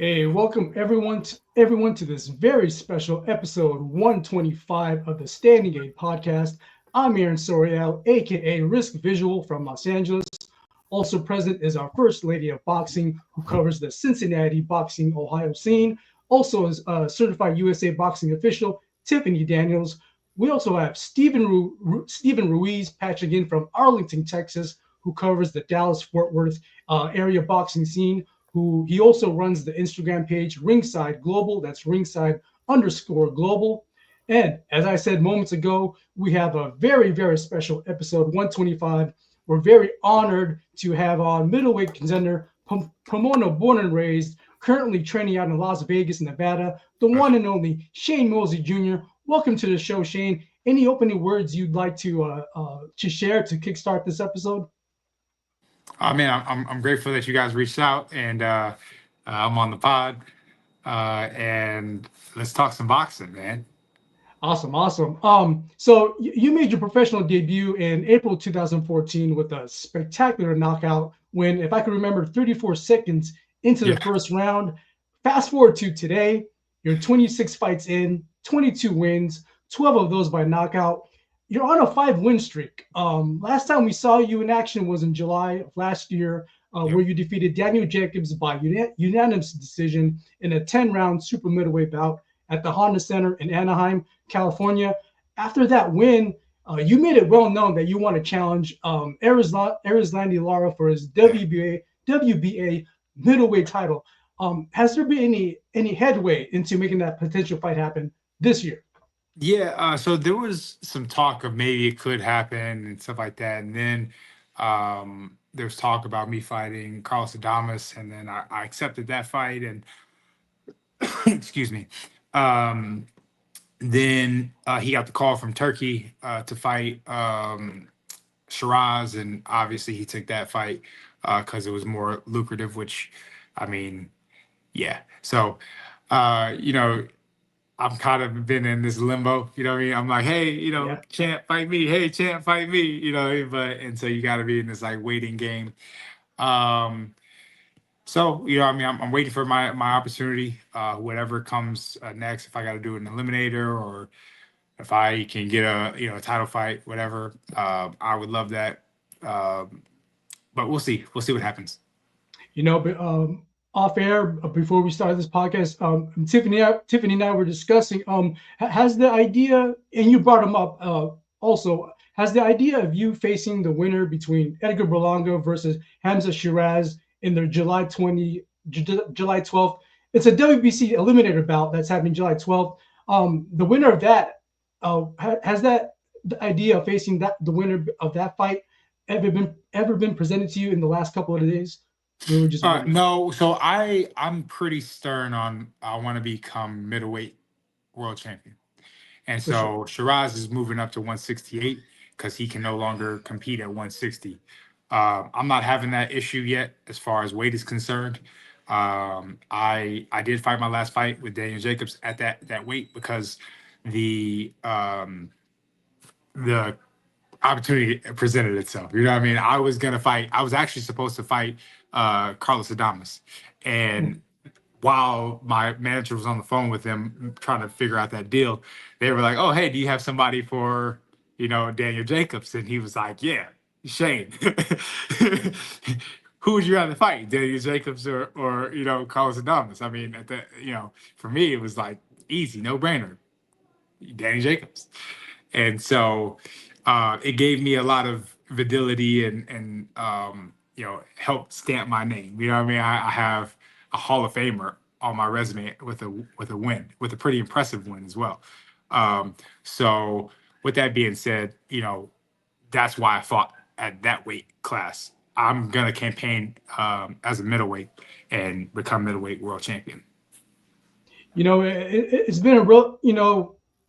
Hey, welcome everyone to this very special episode 125 of the Standing Eight podcast. I'm Aaron Sorial, aka Risk Visual from Los Angeles. Also present is our First Lady of Boxing, who covers the Cincinnati boxing Ohio scene. Also is a certified USA boxing official, Tiffany Daniels. We also have Stephen Ruiz patching in from Arlington, Texas, who covers the Dallas-Fort Worth area boxing scene. Who he also runs the Instagram page Ringside Global. That's ringside_global. And as I said moments ago, we have a very, very special episode 125. We're very honored to have on middleweight contender, Pomona born and raised, currently training out in Las Vegas, Nevada, the one and only Shane Mosley Jr. Welcome to the show, Shane. Any opening words you'd like to share to kickstart this episode? I'm grateful that you guys reached out and I'm on the pod and let's talk some boxing, man. Awesome. So you made your professional debut in April 2014 with a spectacular knockout win, if I can remember, 34 seconds into the first round. Fast forward to today, you're 26 fights in, 22 wins, 12 of those by knockout. You're on a 5-win streak. Last time we saw you in action was in July of last year, where you defeated Daniel Jacobs by unanimous decision in a 10-round super middleweight bout at the Honda Center in Anaheim, California. After that win, you made it well known that you want to challenge Erislandy Lara for his WBA middleweight title. Has there been any headway into making that potential fight happen this year? Yeah, so there was some talk of maybe it could happen and stuff like that. And then there was talk about me fighting Carlos Adames, and then I accepted that fight. And excuse me. Then he got the call from Turkey to fight Shiraz, and obviously he took that fight because it was more lucrative, which, I mean, yeah. So, I've kind of been in this limbo, you know what I mean? I'm like, hey, champ, fight me. Hey, champ, fight me, and so you got to be in this like waiting game. So, I'm waiting for my opportunity, whatever comes next. If I got to do an eliminator or if I can get a title fight, whatever, I would love that. But we'll see. We'll see what happens. Off air before we started this podcast, Tiffany and I were discussing. Has the idea, and you brought him up also, has the idea of you facing the winner between Edgar Berlanga versus Hamza Shiraz in the July 12th? It's a WBC eliminator bout that's happening July 12th. The winner of that, has the idea of facing the winner of that fight ever been presented to you in the last couple of days? No, so I'm pretty stern on I want to become middleweight world champion, and so Shiraz is moving up to 168 because he can no longer compete at 160. I'm not having that issue yet as far as weight is concerned. I did fight my last fight with Daniel Jacobs at that weight because the opportunity presented itself. You know what I mean? I was actually supposed to fight Carlos Adames. And while my manager was on the phone with him trying to figure out that deal, they were like, oh, hey, do you have somebody for, Daniel Jacobs? And he was like, yeah, Shane. Who would you rather fight, Daniel Jacobs or Carlos Adames? I mean, for me, it was like easy, no brainer. Danny Jacobs. And so it gave me a lot of validity and helped stamp my name. You know what I mean? I have a Hall of Famer on my resume with a win, with a pretty impressive win as well. So with that being said, that's why I fought at that weight class. I'm gonna campaign as a middleweight and become middleweight world champion. It's been a real,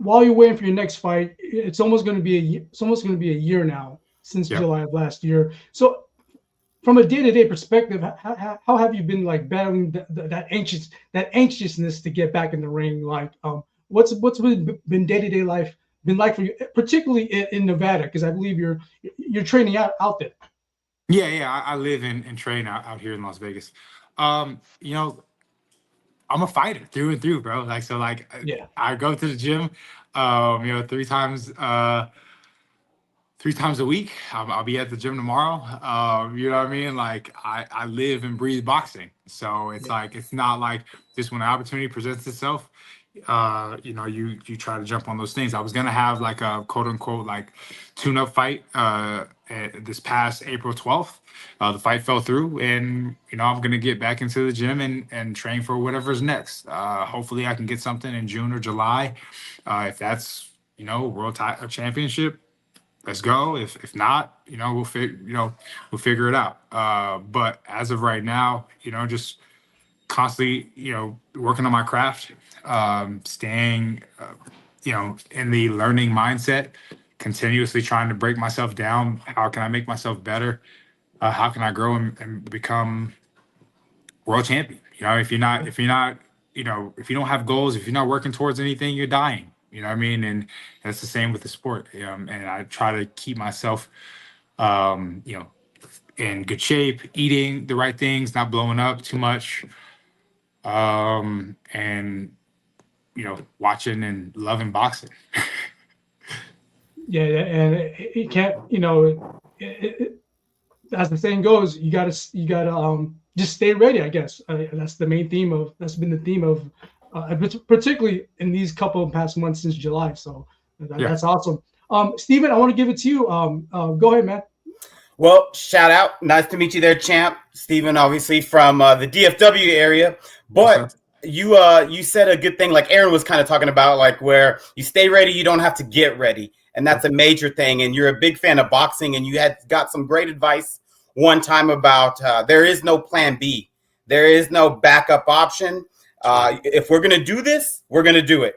while you're waiting for your next fight, it's almost going to be a year now since July of last year. So, from a day-to-day perspective, how have you been like battling that anxiousness to get back in the ring? Like, what's been day-to-day life been like for you, particularly in Nevada? Because I believe you're training out there. Yeah. I live and train out here in Las Vegas. I'm a fighter through and through, bro. Like, so like Yeah. I go to the gym, three times a week. I'll be at the gym tomorrow. You know what I mean? Like I live and breathe boxing. So it's Yeah. like, it's not like just when an opportunity presents itself, you try to jump on those things. I was gonna have like a quote unquote like tune-up fight this past April 12th. The fight fell through, and I'm gonna get back into the gym and train for whatever's next. Hopefully I can get something in June or July. If that's championship, let's go. If not, we'll figure it out. But as of right now, just constantly, working on my craft, staying, in the learning mindset, continuously trying to break myself down. How can I make myself better? How can I grow and become world champion? If you don't have goals, if you're not working towards anything, you're dying. You know what I mean? And that's the same with the sport. And I try to keep myself, um, you know, in good shape, eating the right things, not blowing up too much, and watching and loving boxing. Yeah, and it can't, as the saying goes, you gotta just stay ready. I guess that's the main theme of that's been the theme of, particularly in these couple of past months since July. So Yeah. that's awesome. Steven, I want to give it to you. Go ahead, man. Well, shout out. Nice to meet you there, champ. Steven, obviously from the DFW area. But you said a good thing, like Aaron was kind of talking about, like where you stay ready, you don't have to get ready. And that's a major thing. And you're a big fan of boxing, and you had got some great advice one time about there is no plan B. There is no backup option. If we're going to do this, we're going to do it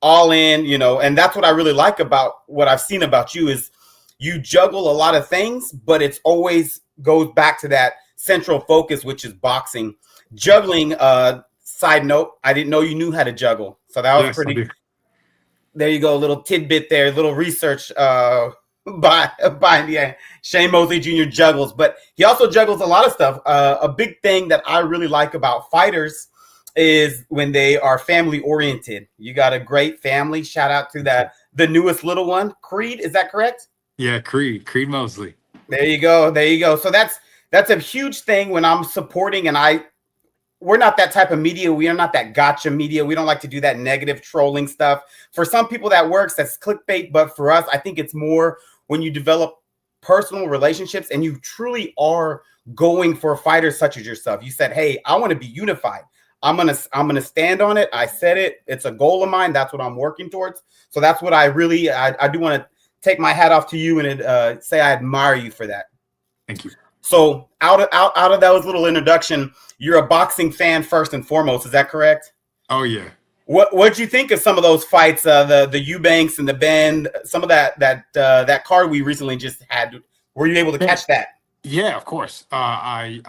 all in, and that's what I really like about what I've seen about you is you juggle a lot of things, but it's always goes back to that central focus, which is boxing. Juggling, side note, I didn't know you knew how to juggle. So that was pretty. There you go, a little tidbit there, a little research by Shane Mosley Jr. juggles, but he also juggles a lot of stuff. A big thing that I really like about fighters is when they are family oriented. You got a great family. Shout out to the newest little one, Creed. Is that correct? Yeah, Creed Mosley. There you go. So that's a huge thing when I'm supporting, and we're not that type of media. We are not that gotcha media. We don't like to do that negative trolling stuff. For some people that works, that's clickbait. But for us, I think it's more when you develop personal relationships and you truly are going for fighters such as yourself. You said, hey, I want to be unified. I'm gonna stand on it. I said it. It's a goal of mine. That's what I'm working towards. So that's what I do want to take my hat off to you and say I admire you for that. Thank you. So out of that little introduction, you're a boxing fan first and foremost. Is that correct? Oh yeah. What'd you think of some of those fights? The Eubanks and the Bend, some of that card we recently just had. Were you able to catch that? Yeah, of course. I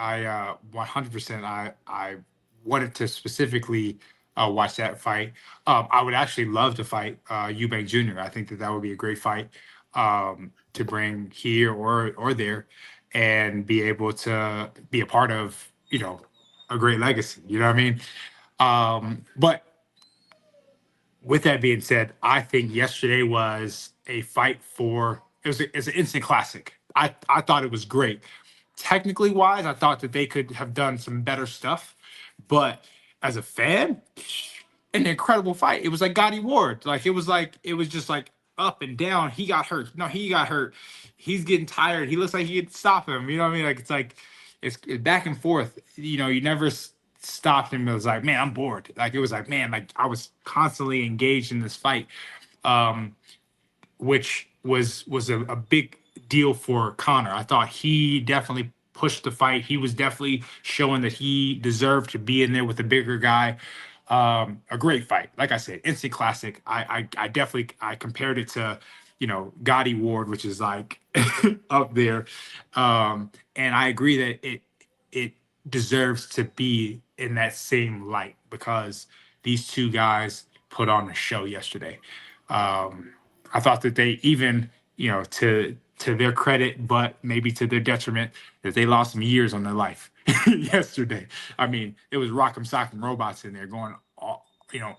100%. I wanted to specifically watch that fight. I would actually love to fight Eubank Jr. I think that would be a great fight to bring here or there, and be able to be a part of a great legacy. You know what I mean? But with that being said, I think yesterday was a fight it's an instant classic. I thought it was great. Technically wise, I thought that they could have done some better stuff, but as a fan, an incredible fight. It was like Gotti Ward. Like it was just like up and down. He got hurt. No, he got hurt. He's getting tired. He looks like he could stop him. You know what I mean? Like it's back and forth. You never stopped him. It was like, man, I'm bored. Like it was like, man, like I was constantly engaged in this fight, which was a big deal for Connor. I thought he definitely pushed the fight. He was definitely showing that he deserved to be in there with the bigger guy. A great fight. Like I said, instant classic. I definitely compared it to Gotti Ward, which is like up there. And I agree that it deserves to be in that same light because these two guys put on a show yesterday. I thought that they even, to their credit, but maybe to their detriment, that they lost some years on their life. yesterday. I mean, it was rock'em sock'em robots in there going off,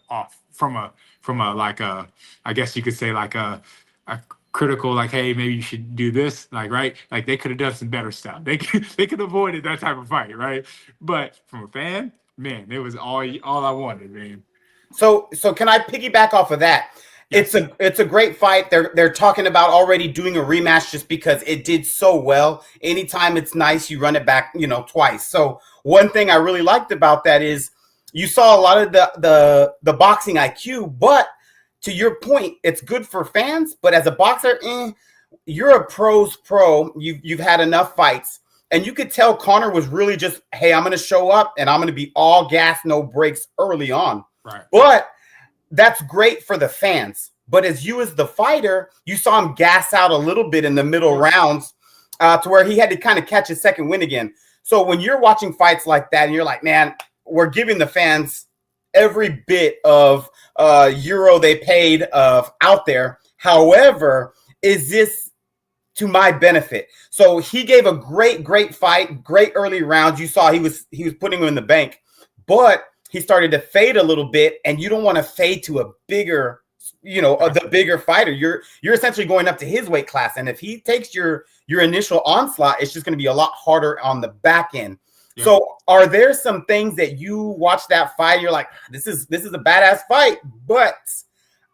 off from a like a, I guess you could say like a critical, like, hey, maybe you should do this, like, right? Like they could have done some better stuff. They could have avoided that type of fight, right? But from a fan, man, it was all I wanted, man. So can I piggyback off of that? Yes. It's a great fight. They're talking about already doing a rematch just because it did so well. Anytime it's nice, you run it back, twice. So one thing I really liked about that is you saw a lot of the boxing IQ, but to your point, it's good for fans. But as a boxer, you're a pro's pro. You've had enough fights. And you could tell Conor was really just, hey, I'm going to show up and I'm going to be all gas, no brakes early on. Right. But that's great for the fans. But as the fighter, you saw him gas out a little bit in the middle rounds to where he had to kind of catch his second win again. So when you're watching fights like that and you're like, man, we're giving the fans every bit of euro they paid out there. However, is this to my benefit? So he gave a great fight, great early rounds. You saw he was putting him in the bank, but he started to fade a little bit, and you don't want to fade to a bigger, the bigger fighter. You're essentially going up to his weight class, and if he takes your initial onslaught, it's just going to be a lot harder on the back end. Yep. So are there some things that you watch that fight, you're like, this is a badass fight, but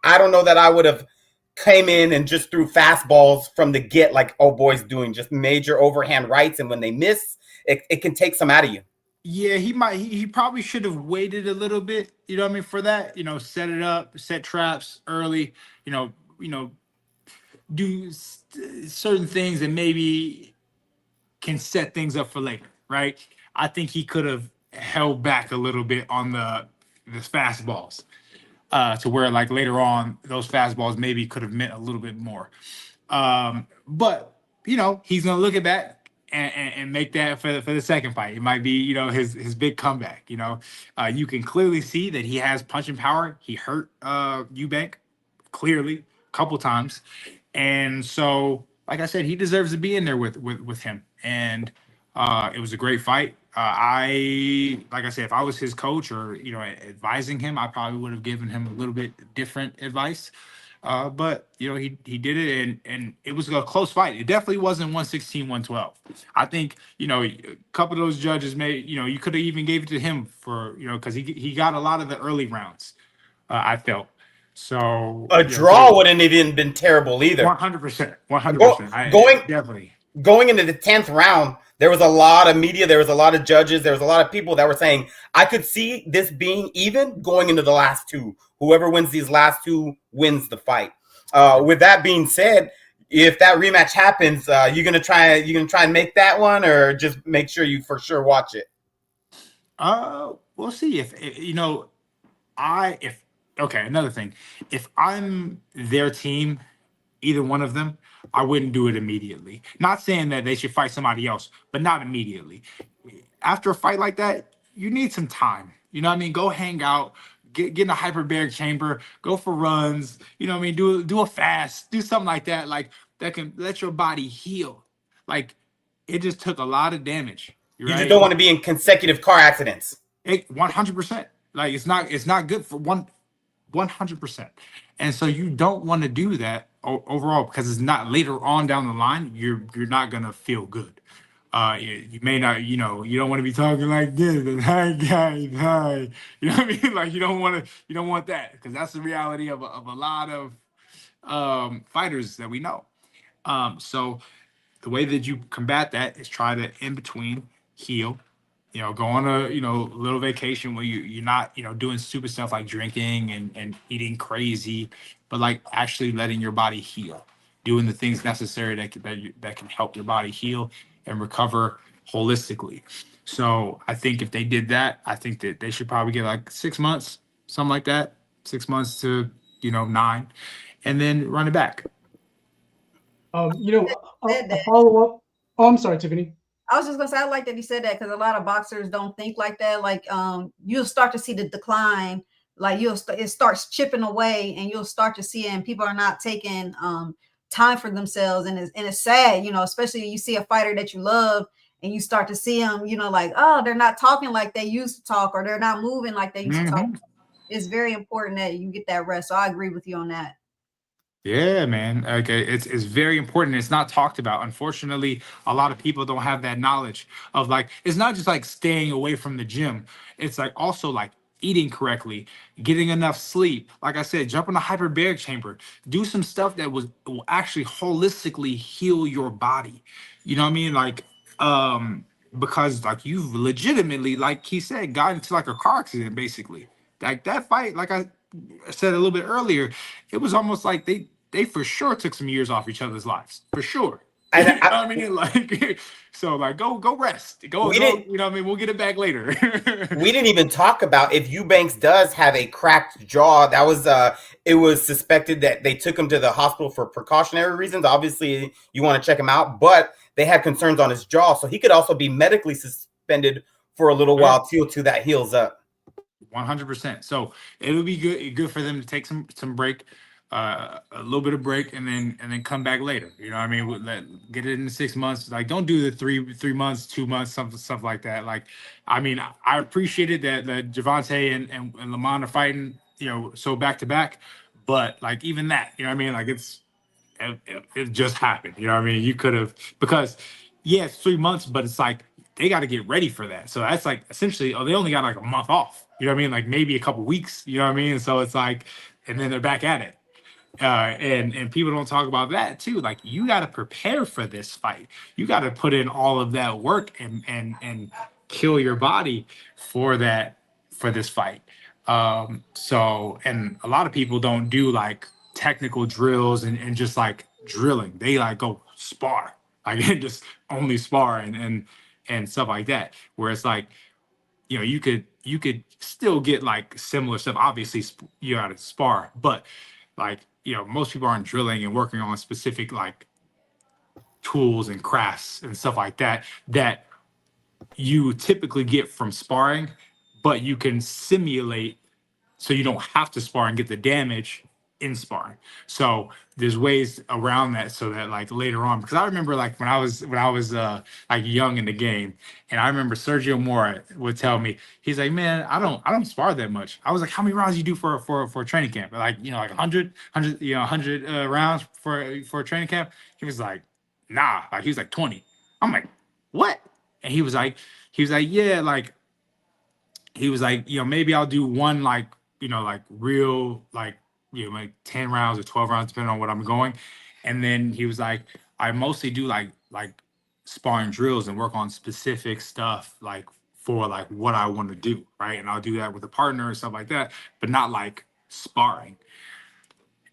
I don't know that I would have came in and just threw fastballs from the get like old boy's doing, just major overhand rights, and when they miss, it can take some out of you. Yeah, he probably should have waited a little bit, for that, set it up, set traps early, do certain things that maybe can set things up for later, right? I think he could have held back a little bit on the fastballs to where like later on those fastballs maybe could have meant a little bit more. But he's gonna look at that and make that for the second fight. It might be his big comeback. You can clearly see that he has punching power. He hurt Eubank clearly a couple times, and so like I said, he deserves to be in there with him. And it was a great fight. Like I said, if I was his coach or advising him, I probably would have given him a little bit different advice. But he did it, and it was a close fight. It definitely wasn't 116-112. I think a couple of those judges you could have even gave it to him for because he got a lot of the early rounds. I felt so a draw wouldn't have even been terrible either. 100%, 100%. Definitely going into the 10th round. There was a lot of media. There was a lot of judges. There was a lot of people that were saying, I could see this being even going into the last two. Whoever wins these last two wins the fight. With that being said, if that rematch happens, you're gonna try and make that one, or just make sure you for sure watch it? We'll see. Another thing. If I'm their team, either one of them, I wouldn't do it immediately. Not saying that they should fight somebody else, but not immediately. After a fight like that, you need some time. You know what I mean? Go hang out, get in a hyperbaric chamber, go for runs. You know what I mean? Do a fast, do something like that, like that can let your body heal. Like it just took a lot of damage. You just don't want to be in consecutive car accidents. 100%. Like it's not good for 100%. And so you don't want to do that overall, because it's not later on down the line, you're not going to feel good. You may not, you don't want to be talking like this, and hi guys, hi. You know what I mean? Like you don't want that, because that's the reality of a lot of fighters that we know. So the way that you combat that is try to in between heal. Go on a little vacation where you're not doing stupid stuff like drinking and eating crazy, but like actually letting your body heal, doing the things necessary that can help your body heal and recover holistically. So I think if they did that, I think that they should probably get like 6 months, something like that, 6 months to 9, and then run it back. A follow up. Oh, I'm sorry, Tiffany. I was just gonna say, I like that he said that, because a lot of boxers don't think like that. Like, you'll start to see the decline. Like it starts chipping away, and you'll start to see it, and people are not taking time for themselves, and it's sad, especially you see a fighter that you love, and you start to see them, you know, like, oh, they're not talking like they used to talk, or they're not moving like they used to talk. It's very important that you get that rest. So I agree with you on that. Yeah, man. Okay, it's very important. It's not talked about. Unfortunately, a lot of people don't have that knowledge of, like, it's not just like staying away from the gym. It's like also like eating correctly, getting enough sleep. Like I said, jump in the hyperbaric chamber. Do some stuff that will actually holistically heal your body. You know what I mean? Like, because like you've legitimately, like he said, got into like a car accident basically. Like that fight, like I said a little bit earlier, it was almost like they for sure took some years off each other's lives, for sure. You know what I mean? Like, so like go rest. Go, you know what I mean? We'll get it back later. We didn't even talk about if Eubanks does have a cracked jaw. That was it was suspected that they took him to the hospital for precautionary reasons. Obviously, you want to check him out, but they had concerns on his jaw, so he could also be medically suspended for a little while till that heals up. 100%. So it would be good for them to take some break, a little bit of break, and then come back later. You know what I mean? Get it in 6 months. Like, don't do the 3 months, 2 months, stuff like that. Like, I mean, I appreciated that Javante and Lamont are fighting, you know, so back to back, but like even that, you know what I mean? Like it just happened. You know what I mean? You could have, because yeah, it's 3 months, but it's like they got to get ready for that. So that's like essentially, they only got like a month off. You know what I mean? Like maybe a couple weeks. You know what I mean? So it's like, and then they're back at it. And people don't talk about that too. Like, you got to prepare for this fight. You got to put in all of that work and kill your body for this fight. So, and a lot of people don't do like technical drills and just like drilling. They like go spar, like just only spar and stuff like that. Where it's like, you know, you could still get like similar stuff. Obviously, you got to spar, but like, you know, most people aren't drilling and working on specific like tools and crafts and stuff like that you typically get from sparring, but you can simulate so you don't have to spar and get the damage in sparring. So there's ways around that so that like later on, because I remember like when I was like young in the game, and I remember Sergio Mora would tell me, he's like, man, I don't spar that much. I was like, how many rounds you do for a training camp? Like, you know, like 100 rounds for a training camp. He was like, nah, like he was like 20. I'm like, what? And he was like, yeah, like he was like, you know, maybe I'll do one like, you know, like real, like, you know, like 10 rounds or 12 rounds, depending on what I'm going. And then he was like, I mostly do like sparring drills and work on specific stuff, like for like what I want to do. Right. And I'll do that with a partner and stuff like that, but not like sparring.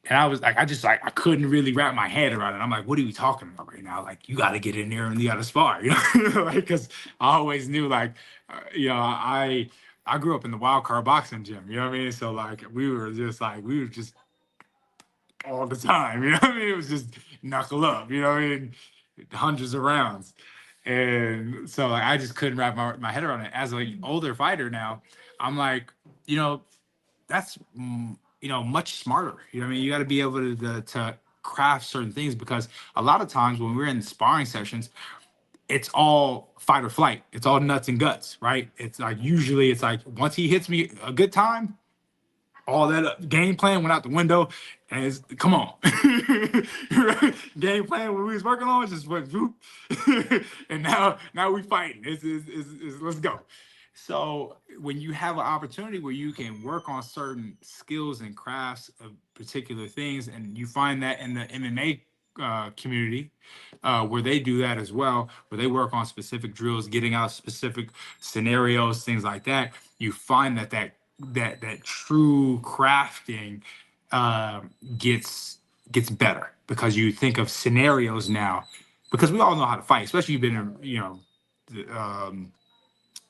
And I was like, I couldn't really wrap my head around it. I'm like, what are we talking about right now? Like, you got to get in there and you got to spar, you know, like, because I always knew, like, you know, I grew up in the wild card boxing gym, you know what I mean? So like, we were just all the time, you know what I mean? It was just knuckle up, you know what I mean? Hundreds of rounds. And so like, I just couldn't wrap my head around it. As an older fighter now, I'm like, you know, that's, you know, much smarter. You know what I mean? You got to be able to craft certain things, because a lot of times when we're in sparring sessions, it's all fight or flight. It's all nuts and guts, right? It's like, usually it's like, once he hits me a good time, all that game plan went out the window, and it's, come on. Game plan when we was working on just went whoop. And now we fighting. It's let's go. So when you have an opportunity where you can work on certain skills and crafts of particular things, and you find that in the MMA community, where they do that as well, where they work on specific drills, getting out specific scenarios, things like that, you find that true crafting gets better, because you think of scenarios now, because we all know how to fight, especially you've been in, you know,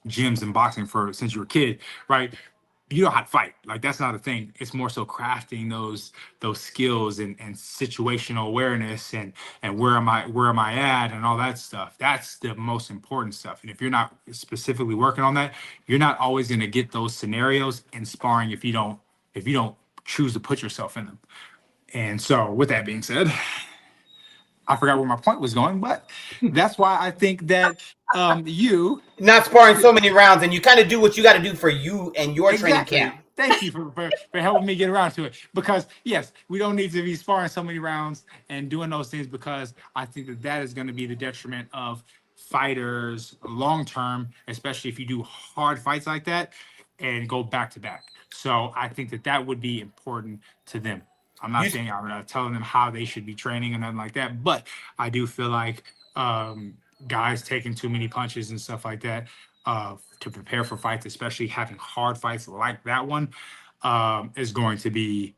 gyms and boxing since you were a kid, right? You know how to fight. Like, that's not a thing. It's more so crafting those skills and situational awareness and where am I at and all that stuff. That's the most important stuff. And if you're not specifically working on that, you're not always going to get those scenarios in sparring if you don't choose to put yourself in them. And so with that being said, I forgot where my point was going, but that's why I think that you not sparring so many rounds, and you kind of do what you got to do for you and your training camp. Thank you for helping me get around to it. Because yes, we don't need to be sparring so many rounds and doing those things, because I think that that is going to be the detriment of fighters long term, especially if you do hard fights like that and go back to back. So I think that that would be important to them. I'm not saying I'm not telling them how they should be training or nothing like that, but I do feel like guys taking too many punches and stuff like that to prepare for fights, especially having hard fights like that one, is going to be,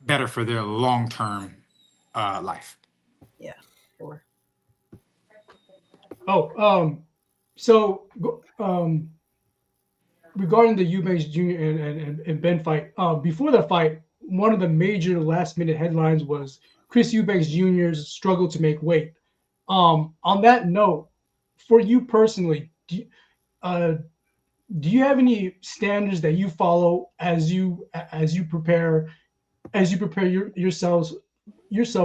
better for their long-term life. Yeah, sure. Oh, so regarding the Eubanks Jr. and Ben fight, before that fight, one of the major last-minute headlines was Chris Eubanks Jr.'s struggle to make weight. On that note, for you personally, do you have any standards that you follow as you prepare yourself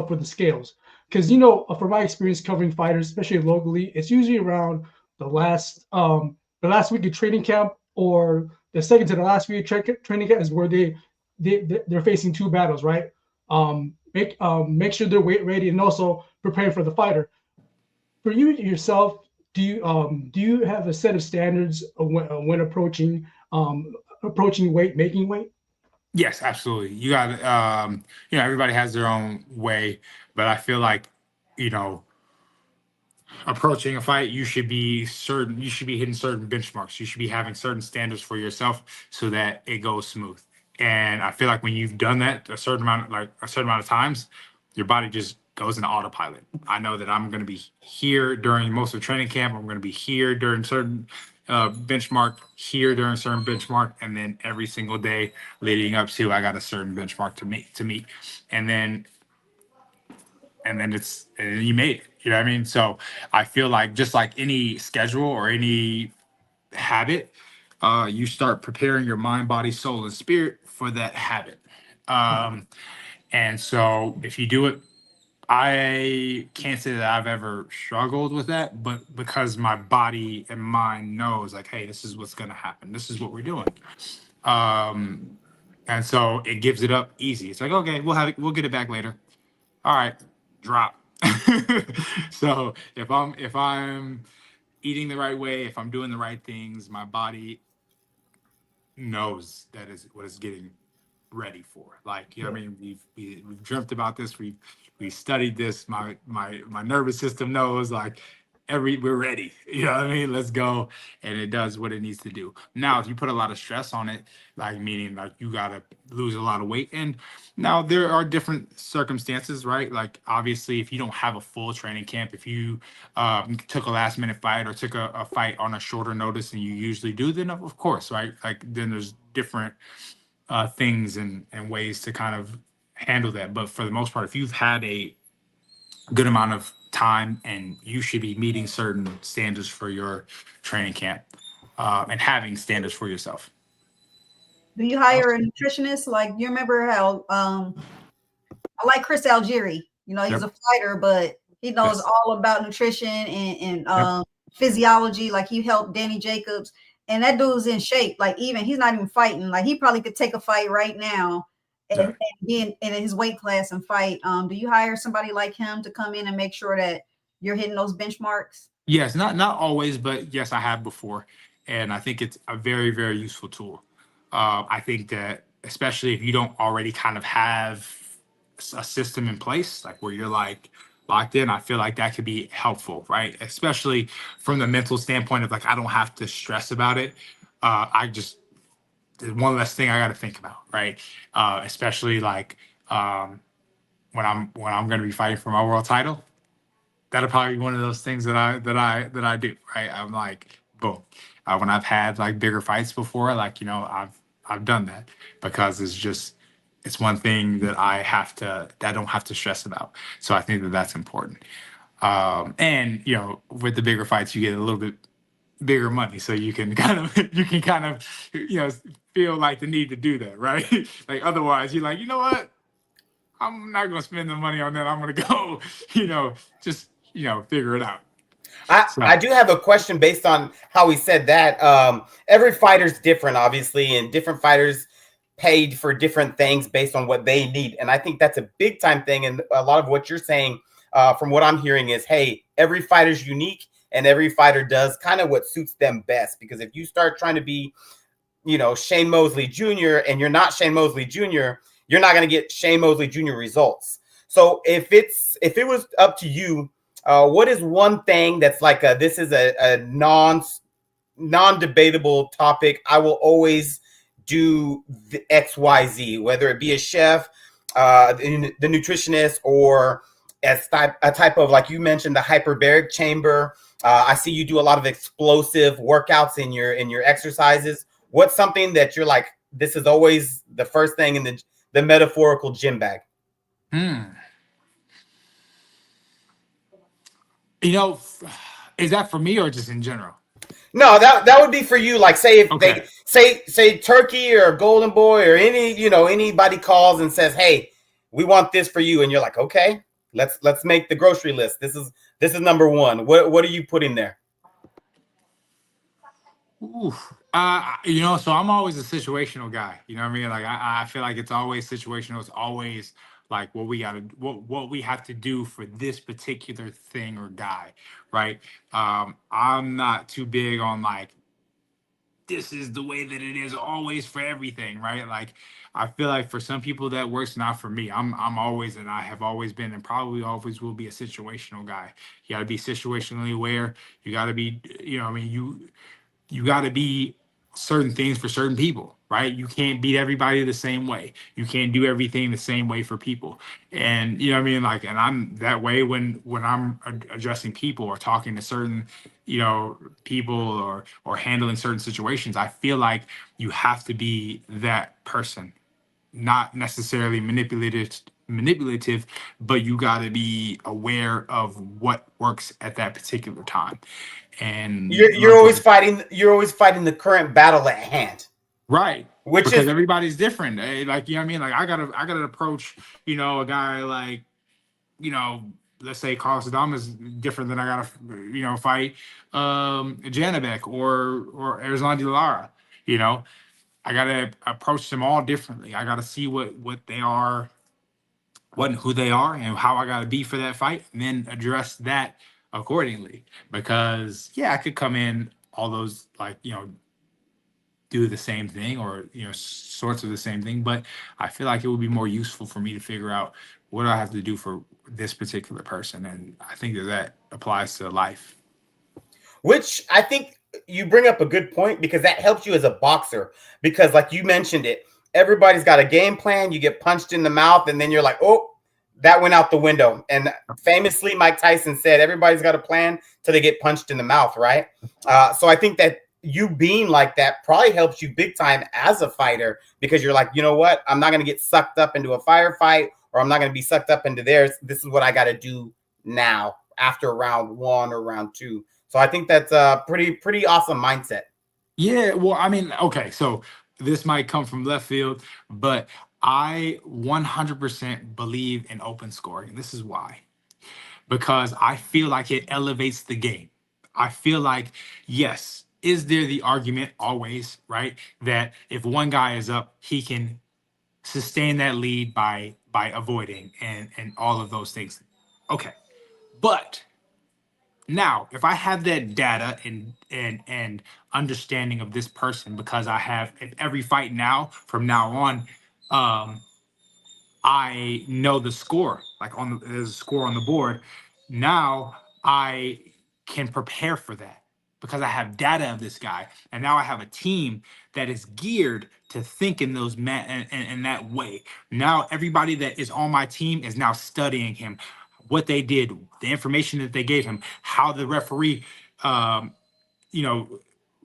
for the scales? Because from my experience covering fighters, especially locally, it's usually around the last week of training camp or the second to the last week of training camp is where they're facing two battles, right? Make sure they're weight ready and also preparing for the fighter. For you yourself, do you have a set of standards when approaching weight, making weight? Yes, absolutely. You got, everybody has their own way, but I feel like, approaching a fight, you should be hitting certain benchmarks. You should be having certain standards for yourself so that it goes smooth. And I feel like when you've done that a certain amount of times, your body just goes into autopilot. I know that I'm going to be here during most of training camp. I'm going to be here during certain benchmark, here during certain benchmark, and then every single day leading up to, I got a certain benchmark to meet, and then you made it. You know what I mean? So I feel like just like any schedule or any habit, you start preparing your mind, body, soul, and spirit for that habit. And so if you do it, I can't say that I've ever struggled with that, but because my body and mind knows, like, hey, this is what's going to happen. This is what we're doing. And so it gives it up easy. It's like, okay, we'll get it back later. All right, drop. So if I'm eating the right way, if I'm doing the right things, my body knows that is what it's getting ready for. Like, you know what I mean? We've dreamt about this. We studied this. My nervous system knows, like, we're ready. You know what I mean? Let's go. And it does what it needs to do. Now, if you put a lot of stress on it, like meaning like you gotta lose a lot of weight. And now there are different circumstances, right? Like obviously if you don't have a full training camp, if you took a last minute fight or took a fight on a shorter notice than you usually do, then of course, right? Like then there's different things and ways to kind of handle that. But for the most part, if you've had a good amount of time, and you should be meeting certain standards for your training camp and having standards for yourself. Do you hire a nutritionist? Like, you remember how I like Chris Algieri, he's a fighter, but he knows all about nutrition and physiology. Like he helped Danny Jacobs, and that dude's in shape. Like even he's not even fighting. Like he probably could take a fight right now and be in his weight class and fight. Do you hire somebody like him to come in and make sure that you're hitting those benchmarks? Yes, not always, but yes, I have before. And I think it's a very, very useful tool. I think that especially if you don't already kind of have a system in place, like where you're like locked in, I feel like that could be helpful, right? Especially from the mental standpoint of like, I don't have to stress about it. There's one less thing I got to think about, right? Especially like when I'm going to be fighting for my world title. That'll probably be one of those things that I do, right? I'm like, boom. When I've had like bigger fights before, like I've done that because it's one thing that I don't have to stress about. So I think that that's important. And with the bigger fights, you get a little bit bigger money, so you can kind of feel like the need to do that, right? Like otherwise, you're like, you know what? I'm not gonna spend the money on that. I'm gonna go, just figure it out. I do have a question based on how he said that. Every fighter's different, obviously, and different fighters paid for different things based on what they need. And I think that's a big time thing. And a lot of what you're saying, from what I'm hearing, is, hey, every fighter's unique and every fighter does kind of what suits them best. Because if you start trying to be, Shane Mosley Jr. and you're not Shane Mosley Jr., you're not going to get Shane Mosley Jr. results. So if it was up to you, what is one thing that's like this is a non-debatable topic? I will always do the XYZ, whether it be a chef, the nutritionist, or a type of, like you mentioned, the hyperbaric chamber. I see you do a lot of explosive workouts in your exercises. What's something that you're like, this is always the first thing in the metaphorical gym bag? Is that for me or just in general? No, that would be for you. Like, say if they say Turkey or Golden Boy or anybody calls and says, "Hey, we want this for you," and you're like, "Okay, let's make the grocery list. This is number one." What are you putting there? So I'm always a situational guy. You know what I mean? Like I feel like it's always situational. It's always like what we have to do for this particular thing or guy, right? I'm not too big on like, this is the way that it is always for everything, right? Like I feel like for some people that works, not for me. I'm always, and I have always been, and probably always will be, a situational guy. You got to be situationally aware. You got to be, you got to be certain things for certain people, right? You can't beat everybody the same way. You can't do everything the same way for people. And you know what I mean? Like, and I'm that way when I'm addressing people or talking to certain, people or handling certain situations. I feel like you have to be that person, not necessarily manipulative, but you got to be aware of what works at that particular time. And you're always fighting the current battle at hand, right? Because everybody's different. Like, you know what I mean? Like I gotta approach, a guy like, let's say Carlos Adama is different than I gotta, fight Janabek or Erislandy Lara. I gotta approach them all differently. I gotta see what they are, who they are, and how I gotta be for that fight, and then address that accordingly. Because I could come in all those, like, do the same thing, or sorts of the same thing, but I feel like it would be more useful for me to figure out what I have to do for this particular person. And I think that applies to life. Which I think you bring up a good point, because that helps you as a boxer, because like you mentioned it, everybody's got a game plan. You get punched in the mouth and then you're like, oh, that went out the window. And famously, Mike Tyson said, everybody's got a plan till they get punched in the mouth, right? So I think that you being like that probably helps you big time as a fighter, because you're like, you know what? I'm not going to get sucked up into a firefight, or I'm not going to be sucked up into theirs. This is what I got to do now after round one or round two. So I think that's a pretty awesome mindset. Yeah, well, I mean, okay, so this might come from left field, but I 100% believe in open scoring. This is why. Because I feel like it elevates the game. I feel like, yes, is there the argument always, right, that if one guy is up, he can sustain that lead by avoiding and all of those things. Okay. But now, if I have that data and understanding of this person, because I have every fight now from now on, I know the score, like there's a score on the board. Now I can prepare for that because I have data of this guy, and now I have a team that is geared to think in those in that way. Now everybody that is on my team is now studying him, what they did, the information that they gave him, how the referee,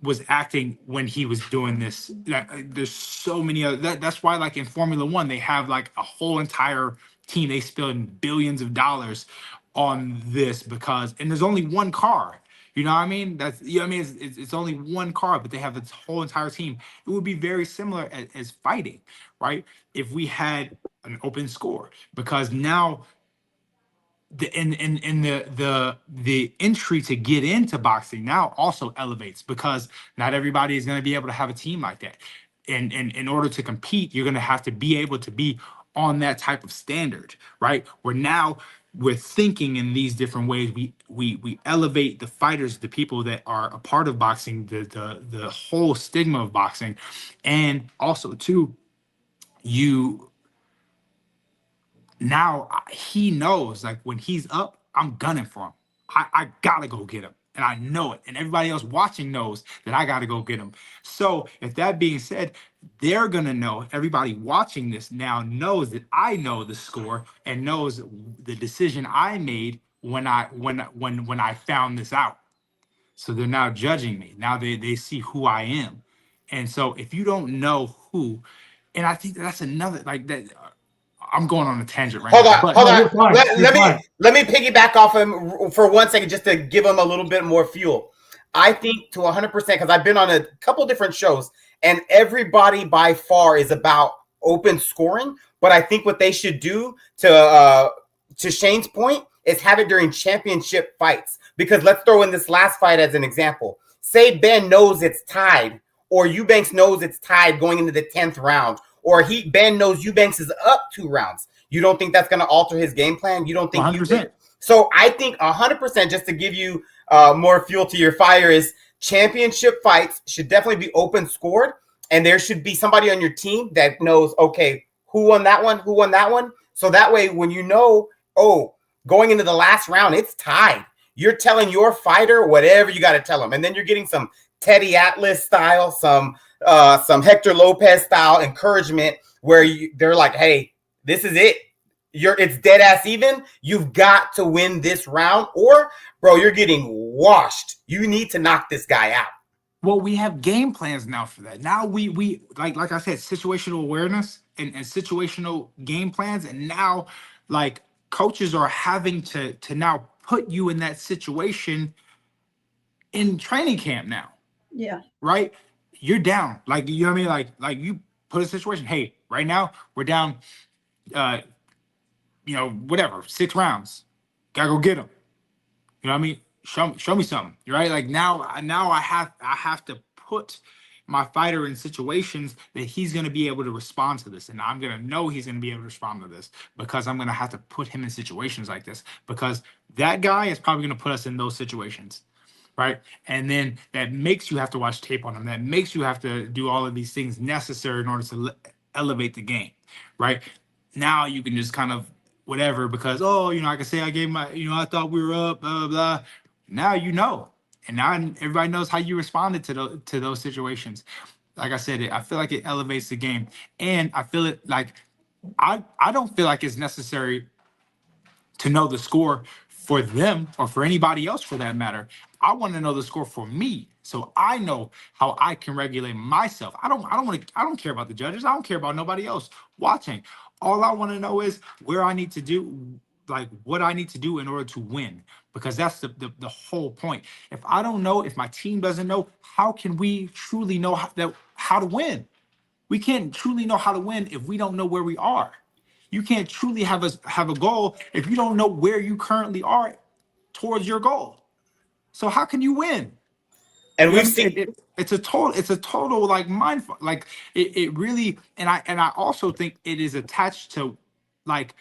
was acting when he was doing this. There's so many other, that's why, like, in Formula One, they have like a whole entire team. They spend billions of dollars on this, because, and there's only one car. You know what I mean? That's, you know what I mean? It's only one card, but they have this whole entire team. It would be very similar as fighting, right? If we had an open score, because now the entry to get into boxing now also elevates, because not everybody is going to be able to have a team like that. And in order to compete, you're going to have to be able to be on that type of standard, right? Where now we're thinking in these different ways. We elevate the fighters, the people that are a part of boxing, the whole stigma of boxing, and also too, you now he knows, like, when he's up, I'm gunning for him. I gotta go get him. And I know it. And everybody else watching knows that I gotta go get him. So if that being said, they're gonna know, everybody watching this now knows that I know the score and knows the decision I made when I found this out. So they're now judging me. Now they see who I am. And so if you don't know who, and I think that's another, like, that I'm going on a tangent right now. Hold on. You're fine. Let me piggyback off him for 1 second, just to give him a little bit more fuel. I think to 100%, because I've been on a couple different shows, and everybody by far is about open scoring. But I think what they should do, to Shane's point, is have it during championship fights. Because let's throw in this last fight as an example. Say Ben knows it's tied, or Eubanks knows it's tied going into the 10th round, or Ben knows Eubanks is up 2 rounds. You don't think that's going to alter his game plan? You don't think 100%. So I think 100%, just to give you more fuel to your fire, is championship fights should definitely be open scored. And there should be somebody on your team that knows, okay, who won that one? Who won that one? So that way, when you know, oh, going into the last round, it's tied, you're telling your fighter whatever you got to tell him. And then you're getting some Teddy Atlas style, some Hector Lopez style encouragement, where they're like, hey, this is it. It's dead ass even. You've got to win this round, or bro, you're getting washed. You need to knock this guy out. Well, we have game plans now for that. Now we like I said, situational awareness and situational game plans. And now, like, coaches are having to now put you in that situation in training camp now. Yeah. Right? You're down. Like, you know what I mean? Like you put a situation, hey, right now we're down, whatever, 6 rounds. Gotta go get them. You know what I mean? Show me something. Right? Like, now I have to put my fighter in situations that he's going to be able to respond to this. And I'm going to know he's going to be able to respond to this, because I'm going to have to put him in situations like this, because that guy is probably going to put us in those situations. Right. And then that makes you have to watch tape on him. That makes you have to do all of these things necessary in order to elevate the game. Right. Now you can just kind of whatever, because, I can say I gave my, I thought we were up, blah, blah, blah. Now you know. And now everybody knows how you responded to those situations. Like I said, I feel like it elevates the game. And I feel it like I don't feel like it's necessary to know the score for them or for anybody else for that matter. I want to know the score for me, so I know how I can regulate myself. I don't care about the judges. I don't care about nobody else watching. All I want to know is where I need to do, like, what I need to do in order to win, because that's the whole point. If I don't know, if my team doesn't know, how can we truly know how to win? We can't truly know how to win if we don't know where we are. You can't truly have a goal if you don't know where you currently are towards your goal. So how can you win? And we've seen it's a total like mind, like it really. And I also think it is attached to, like,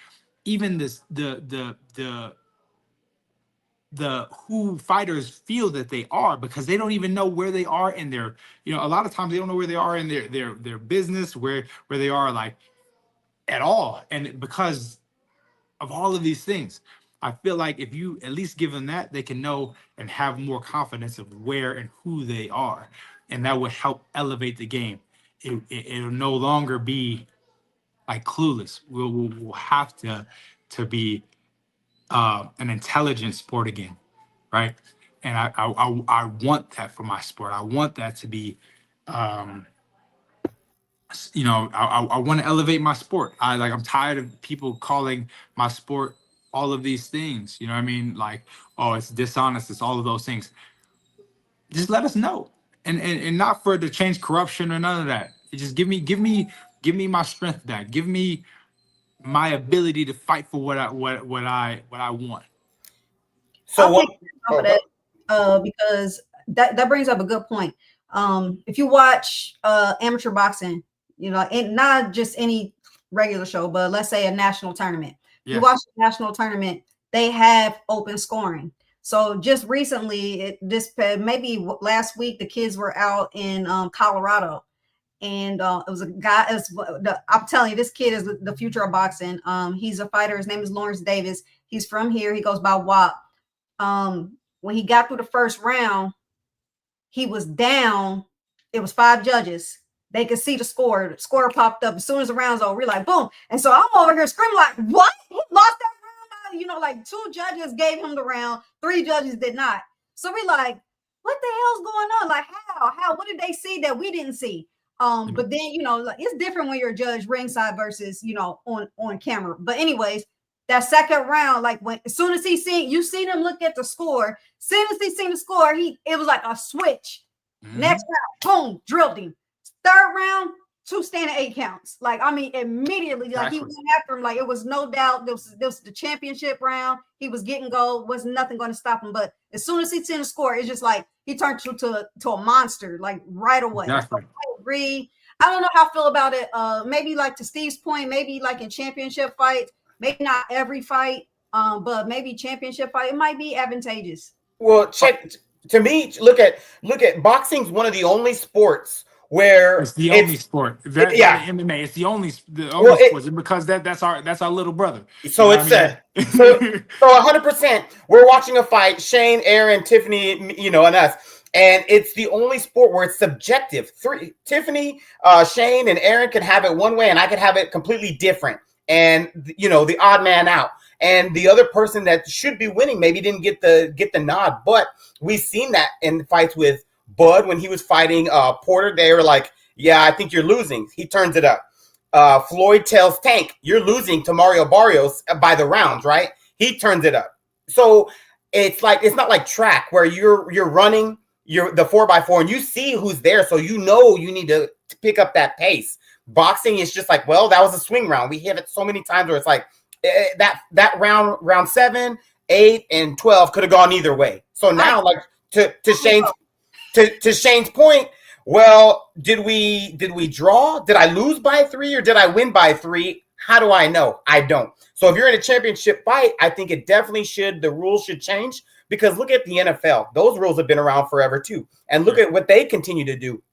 even this the who fighters feel that they are, because they don't even know where they are in their, a lot of times they don't know where they are in their business, where they are, like, at all. And because of all of these things, I feel like if you at least give them that, they can know and have more confidence of where and who they are. And that would help elevate the game. It'll no longer be like clueless. We'll have to be an intelligent sport again, right? And I want that for my sport. I want that to be, I want to elevate my sport. I'm tired of people calling my sport all of these things. You know what I mean? Like, oh, it's dishonest. It's all of those things. just let us know, and not for to change corruption or none of that. It just give me my strength back. Give me my ability to fight for what I want. So I'll what? take off of that because that brings up a good point. If you watch amateur boxing, you know, and not just any regular show, but let's say a national tournament. Yes. You watch the national tournament, they have open scoring. So just recently, maybe last week, the kids were out in Colorado, and it was a guy. I'm telling you, this kid is the future of boxing. He's a fighter. His name is Lawrence Davis. He's from here. He goes by WAP. When he got through the first round, he was down. It was 5 judges. They could see the score. The score popped up as soon as the round's over. We're like, boom. And so I'm over here screaming like, what? He lost that round? You know, like 2 judges gave him the round. 3 judges did not. So we're like, what the hell's going on? Like, how? What did they see that we didn't see? But then, you know, like, it's different when you're a judge ringside versus, you know, on camera. But anyways, that second round, like as soon as he seen, you see them look at the score. As soon as he seen the score, it was like a switch. Mm-hmm. Next round, boom, drilled him. Third round, 2 standing 8 counts. Like, I mean, immediately, like he went after him. Like, it was no doubt. This was the championship round. He was getting gold. Was nothing going to stop him. But as soon as he seen the score, it's just like he turned to a monster, like right away. Exactly. So I agree. I don't know how I feel about it. Maybe like to Steve's point, maybe like in championship fights. Maybe not every fight, but maybe championship fight. It might be advantageous. Well, to me, look at boxing's one of the only sports where it's the only sport. That's MMA. It's the only sport because that's our little brother. So it's so 100%. We're watching a fight. Shane, Aaron, Tiffany, you know, and us. And it's the only sport where it's subjective. Tiffany, Shane, and Aaron could have it one way, and I could have it completely different. And you know, the odd man out, and the other person that should be winning maybe didn't get the nod. But we've seen that in fights with Bud when he was fighting Porter. They were like, "Yeah, I think you're losing." He turns it up. Floyd tells Tank, "You're losing to Mario Barrios by the rounds, right?" He turns it up. So it's not like track where you're running the 4x4 and you see who's there, so you know you need to pick up that pace. Boxing is just like, well, that was a swing round. We have it so many times where it's like that round 7, 8, and 12 could have gone either way. So now, like to Shane's point, well, did we draw? Did I lose by 3 or did I win by 3? How do I know? I don't. So if you're in a championship fight, I think it definitely the rules should change, because look at the NFL. Those rules have been around forever too. And look at what they continue to do.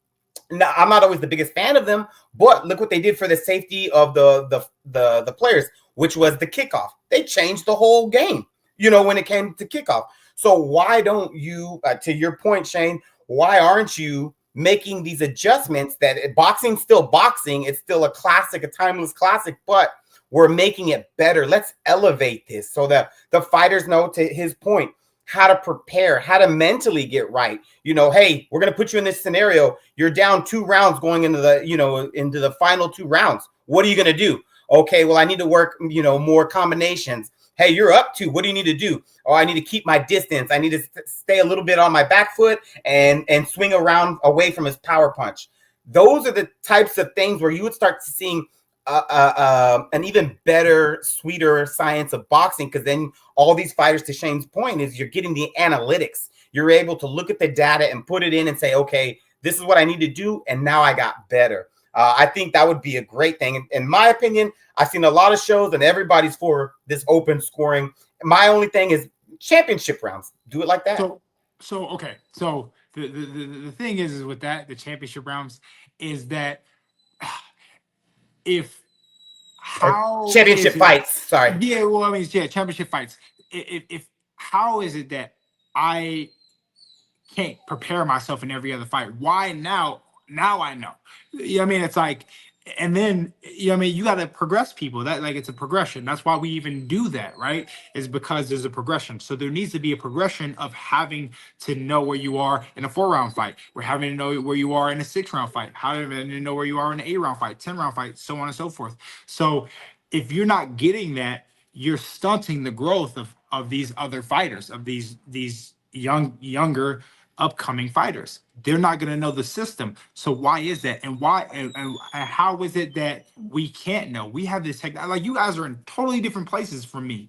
Now, I'm not always the biggest fan of them, but look what they did for the safety of the players, which was the kickoff. They changed the whole game, you know, when it came to kickoff. So why don't you, to your point, Shane, why aren't you making these adjustments? That boxing's still boxing. It's still a classic, a timeless classic, but we're making it better. Let's elevate this so that the fighters know, to his point, how to prepare, how to mentally get right. You know, hey, we're going to put you in this scenario. You're down 2 rounds going into the final 2 rounds. What are you going to do? Okay, well, I need to work, more combinations. Hey, you're up 2. What do you need to do? Oh, I need to keep my distance. I need to stay a little bit on my back foot and swing around away from his power punch. Those are the types of things where you would start seeing an even better, sweeter science of boxing, because then all these fighters, to Shane's point, is you're getting the analytics. You're able to look at the data and put it in and say, okay, this is what I need to do, and now I got better. I think that would be a great thing. In my opinion, I've seen a lot of shows and everybody's for this open scoring. My only thing is championship rounds. Do it like that. So okay. So the thing is with that, the championship rounds, is that championship fights. Sorry. Yeah, well, I mean, yeah, championship fights. If how is it that I can't prepare myself in every other fight? Why now? Now I know. I mean, it's like, and then I mean, you got to progress people. That, like, it's a progression. That's why we even do that, right? Is because there's a progression. So there needs to be a progression of having to know where you are in a 4-round fight. We're having to know where you are in a 6-round fight. Having to know where you are in an 8-round fight, 10-round fight, so on and so forth. So if you're not getting that, you're stunting the growth of these other fighters, of these younger upcoming fighters. They're not going to know the system. So why is that? And why and how is it that we can't know? We have this like you guys are in totally different places from me,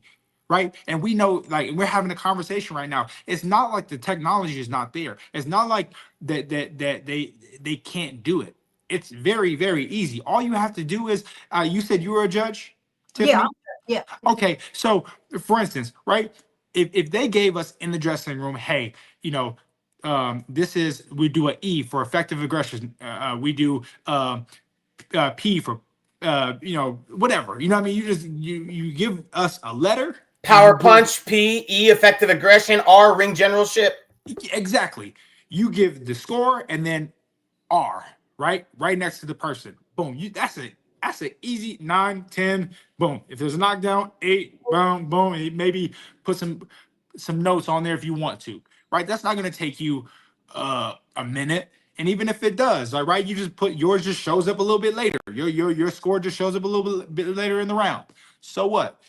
right? And we know, like, we're having a conversation right now. It's not like the technology is not there. It's not like that they can't do it. It's very, very easy. All you have to do is you said you were a judge, Tiffany? Yeah. Okay, so for instance, right? If they gave us in the dressing room, hey, you know, we do an E for effective aggression. We do P for you know, whatever. You know what I mean? You give us a letter. Power punch, P, E, effective aggression, R, ring generalship. Exactly. You give the score and then R, right next to the person. Boom. That's an easy 9, 10. Boom. If there's a knockdown, 8. Boom, boom. And maybe put some notes on there if you want to. Right. That's not going to take you a minute. And even if it does, like, right, you just put yours just shows up a little bit later. Your score just shows up a little bit later in the round. So what?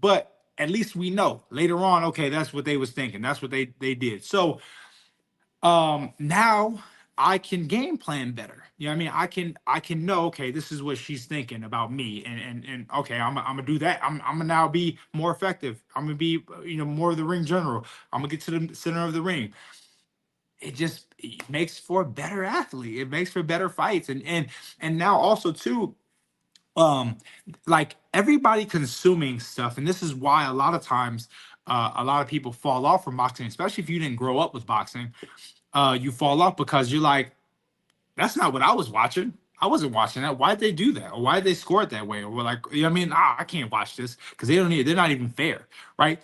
But at least we know later on, okay, that's what they was thinking. That's what they did. So now I can game plan better. You know what I mean? I can know, okay, this is what she's thinking about me. And okay, I'm gonna do that. I'm gonna now be more effective. I'm gonna be, you know, more of the ring general. I'm gonna get to the center of the ring. It makes for a better athlete. It makes for better fights. And now also too, like, everybody consuming stuff, and this is why a lot of times a lot of people fall off from boxing, especially if you didn't grow up with boxing. You fall off because you're like, that's not what I was watching. I wasn't watching that. Why'd they do that? Or why did they score it that way? Or we're like, you know what I mean? I can't watch this because they're not even fair, right?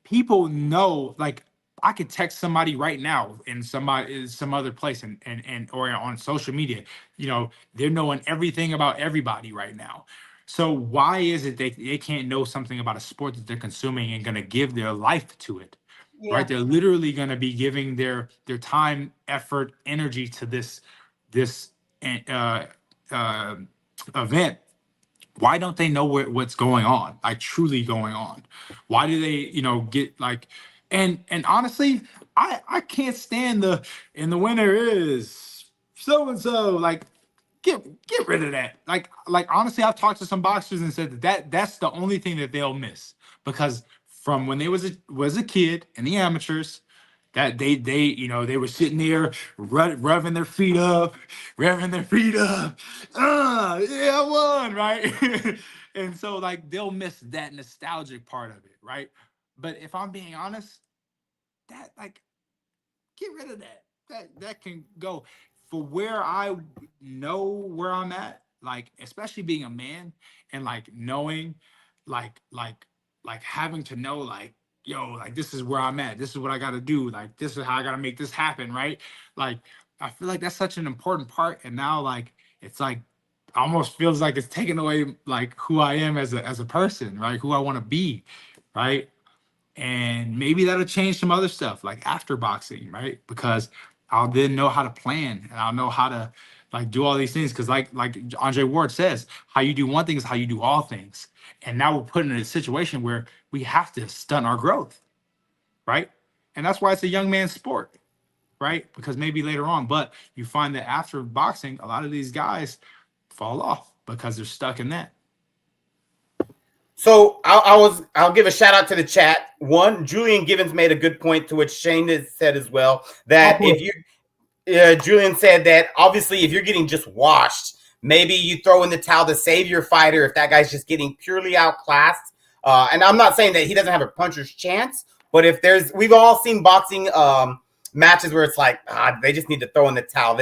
People know, like, I could text somebody right now in some other place and or on social media, you know, they're knowing everything about everybody right now. So why is it they can't know something about a sport that they're consuming and going to give their life to it? Yeah. Right? They're literally going to be giving their time, effort, energy to this event. Why don't they know what's going on, like truly going on? Why do they, you know, get like, and honestly, I can't stand the winner is so and so. Like, get rid of that. Like honestly, I've talked to some boxers and said that's the only thing that they'll miss, because from when they was a kid in the amateurs, that they you know, they were sitting there revving their feet up. Yeah, I won, right? And so, like, they'll miss that nostalgic part of it, right? But if I'm being honest, that, like, get rid of that. That can go for where I know where I'm at, like, especially being a man and like knowing, like having to know, like, yo, like, this is where I'm at. This is what I got to do. Like, this is how I got to make this happen, right? Like, I feel like that's such an important part. And now, like, it's like almost feels like it's taking away, like, who I am as a person, right? Who I want to be, right? And maybe that'll change some other stuff, like after boxing, right? Because I'll then know how to plan, and I'll know how to, like, do all these things. Because like Andre Ward says, how you do one thing is how you do all things. And now we're put in a situation where we have to stunt our growth, right? And that's why it's a young man's sport, right? Because maybe later on, but you find that after boxing, a lot of these guys fall off because they're stuck in that. So I'll give a shout out to the chat. One, Julian Givens made a good point, to which Shane has said as well, that if you Julian said that obviously if you're getting just washed, maybe you throw in the towel to save your fighter if that guy's just getting purely outclassed. And I'm not saying that he doesn't have a puncher's chance, but if we've all seen boxing matches where it's like, they just need to throw in the towel.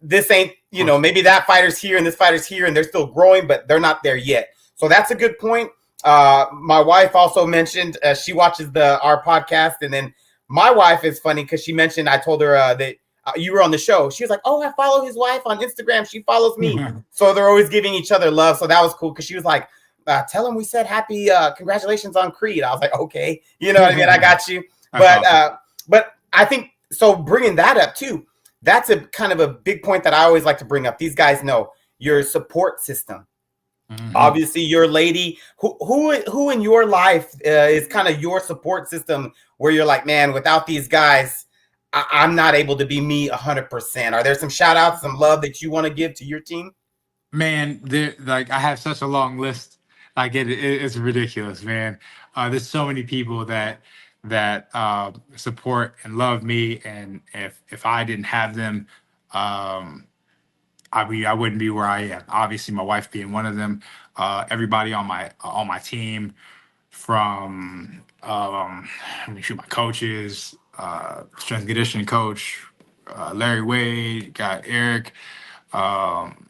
This ain't, you know, maybe that fighter's here and this fighter's here and they're still growing, but they're not there yet. So that's a good point. My wife also mentioned she watches our podcast, and then my wife is funny because she mentioned, I told her that you were on the show. She was like, "Oh, I follow his wife on Instagram. She follows me." So they're always giving each other love. So that was cool because she was like, "Tell him we said happy congratulations on Creed." I was like, "Okay, you know what I mean? I got you." But I think so. Bringing that up too, that's a kind of a big point that I always like to bring up. These guys know your support system. Mm-hmm. Obviously, your lady, who in your life is kind of your support system, where you're like, man, without these guys, I'm not able to be me 100%. Are there some shout outs, some love that you want to give to your team? Man, like I have such a long list. Like it's ridiculous, man. There's so many people that support and love me, and if I didn't have them, um, I wouldn't be where I am. Obviously, my wife being one of them. Everybody on my team, from let me shoot my coaches, strength and conditioning coach, Larry Wade, got Eric. Um,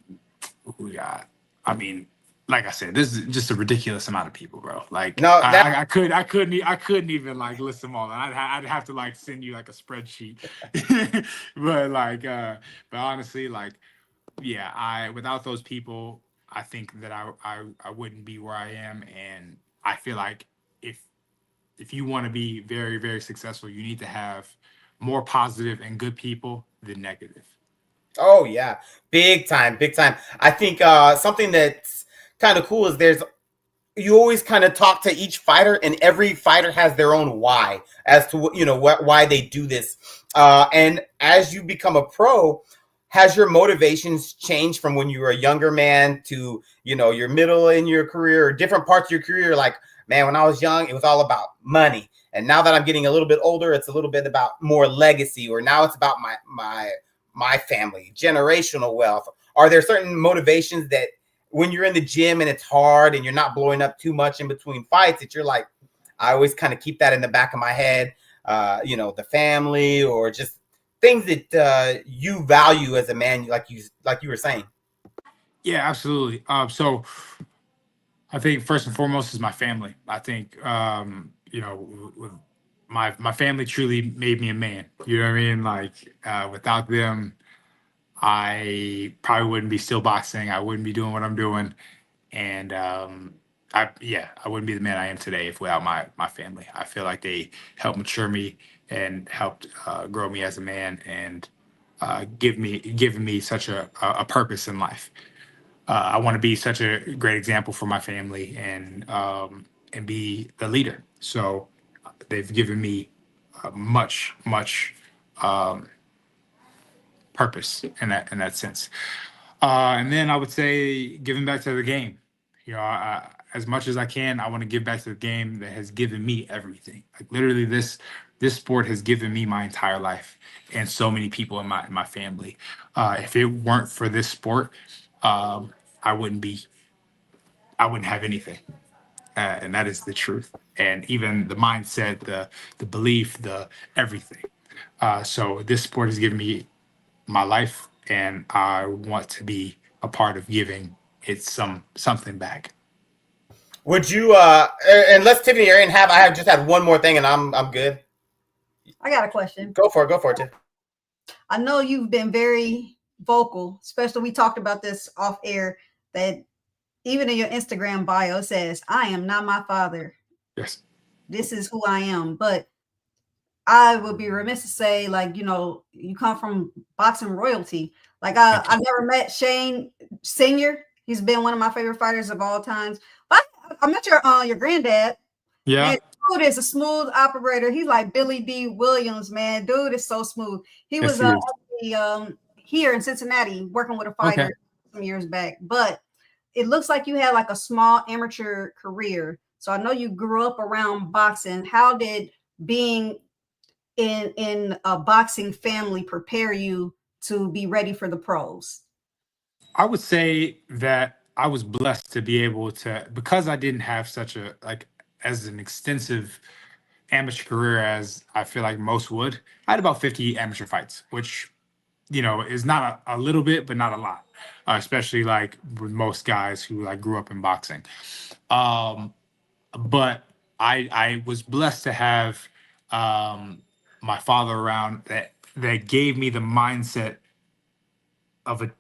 who we got? I mean, like I said, this is just a ridiculous amount of people, bro. Like No, that I couldn't even like list them all. I'd have to like send you like a spreadsheet. but like, but honestly, like, yeah, without those people, I think that I wouldn't be where I am, and I feel like if if you want to be very very successful, you need to have more positive and good people than negative. Oh yeah, big time, big time. I think something that's kind of cool is you always kind of talk to each fighter, and every fighter has their own why as to why they do this. And as you become a pro, has your motivations changed from when you were a younger man to your middle in your career or different parts of your career? Like, man, when I was young, it was all about money, and now that I'm getting a little bit older, it's a little bit about more legacy, or now it's about my family, generational wealth. Are there certain motivations that when you're in the gym and it's hard and you're not blowing up too much in between fights, that you're like, I always kind of keep that in the back of my head, the family or just things that you value as a man, like you were saying? Yeah, absolutely. So I think first and foremost is my family. I think my family truly made me a man. You know what I mean? Like without them, I probably wouldn't be still boxing. I wouldn't be doing what I'm doing, and I wouldn't be the man I am today if without my family. I feel like they helped mature me and helped grow me as a man, and given me such a purpose in life. I want to be such a great example for my family, and be the leader. So they've given me much um, purpose in that sense. And then I would say giving back to the game. As much as I can, I want to give back to the game that has given me everything. Like literally, this sport has given me my entire life, and so many people in my family. If it weren't for this sport, um, I wouldn't be. I wouldn't have anything, and that is the truth. And even the mindset, the belief, the everything. So this sport has given me my life, and I want to be a part of giving it something back. Would you unless Tiffany Arian I have just had one more thing and I'm good. I got a question. Go for it, Tiff. I know you've been very vocal, especially we talked about this off air, that even in your Instagram bio says, I am not my father. Yes. This is who I am. But I would be remiss to say, like, you come from boxing royalty. Like I never met Shane Sr. He's been one of my favorite fighters of all times. But I met your granddad. Yeah. Man, dude is a smooth operator. He's like Billy D. Williams, man. Dude is so smooth. He was here in Cincinnati working with a fighter some years back. But it looks like you had like a small amateur career. So I know you grew up around boxing. How did being in a boxing family prepare you to be ready for the pros? I would say that I was blessed to be able to, because I didn't have such as an extensive amateur career as I feel like most would. I had about 50 amateur fights, which is not a little bit, but not a lot, especially like with most guys who like grew up in boxing. But I was blessed to have my father around that gave me the mindset of a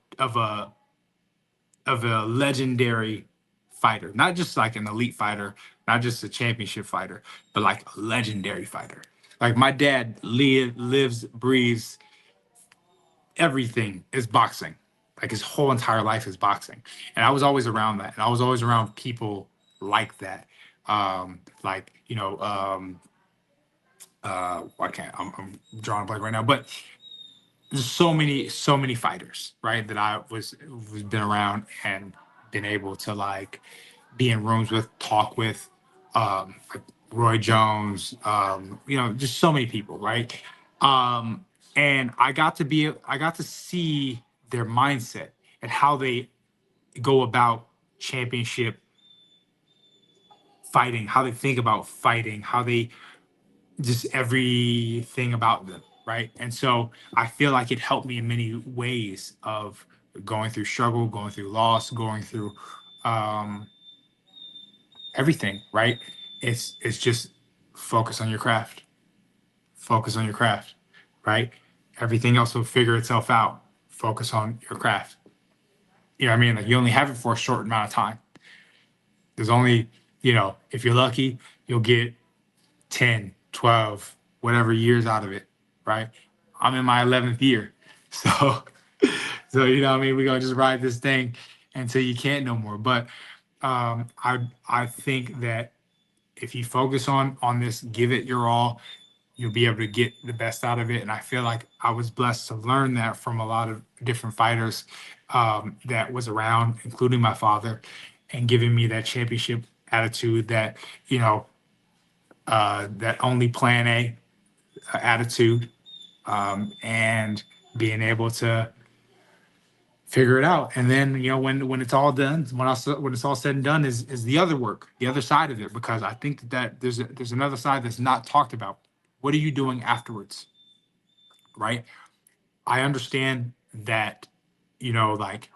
legendary fighter, not just like an elite fighter, not just a championship fighter, but like a legendary fighter. Like my dad lives, breathes, everything is boxing. Like his whole entire life is boxing. And I was always around that. And I was always around people like that. I can't. I'm drawing a blank right now, but there's so many fighters, right? That I was been around and been able to like be in rooms with, talk with, like Roy Jones, just so many people, right? And I got to see their mindset and how they go about championship fighting, how they think about fighting, how they just everything about them, right? And so I feel like it helped me in many ways of going through struggle, going through loss, going through um, everything, right? It's just focus on your craft, focus on your craft, right? Everything else will figure itself out. Focus on your craft. You know what I mean? Like you only have it for a short amount of time. There's only, if you're lucky, you'll get 10, 12, whatever years out of it, right? I'm in my 11th year. So, you know what I mean? We're going to just ride this thing until you can't no more. But I think that if you focus on this, give it your all, you'll be able to get the best out of it. And I feel like I was blessed to learn that from a lot of different fighters that was around, including my father, and giving me that championship attitude that, that only plan A attitude, and being able to figure it out. And then, when it's all done, when it's all said and done is the other work, the other side of it, because I think that there's another side that's not talked about. What are you doing afterwards? Right? I understand that, like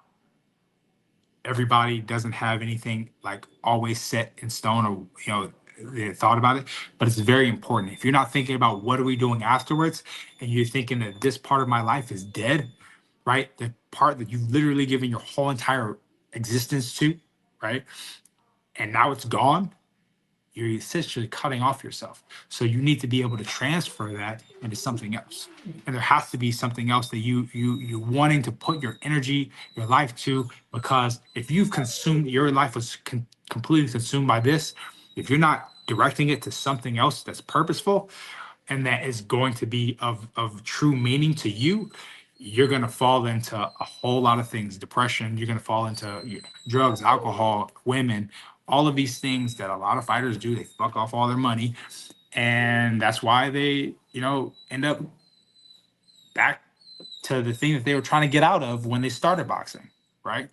everybody doesn't have anything like always set in stone or, they thought about it, but it's very important. If you're not thinking about what are we doing afterwards and you're thinking that this part of my life is dead, right? The part that you've literally given your whole entire existence to, right? And now it's gone, you're essentially cutting off yourself. So you need to be able to transfer that into something else. And there has to be something else that you wanting to put your energy, your life to, because if you've consumed, your life was completely consumed by this, if you're not directing it to something else that's purposeful and that is going to be of true meaning to you, you're going to fall into a whole lot of things. Depression, you're going to fall into drugs, alcohol, women, all of these things that a lot of fighters do. They fuck off all their money. And that's why they, end up back to the thing that they were trying to get out of when they started boxing, right?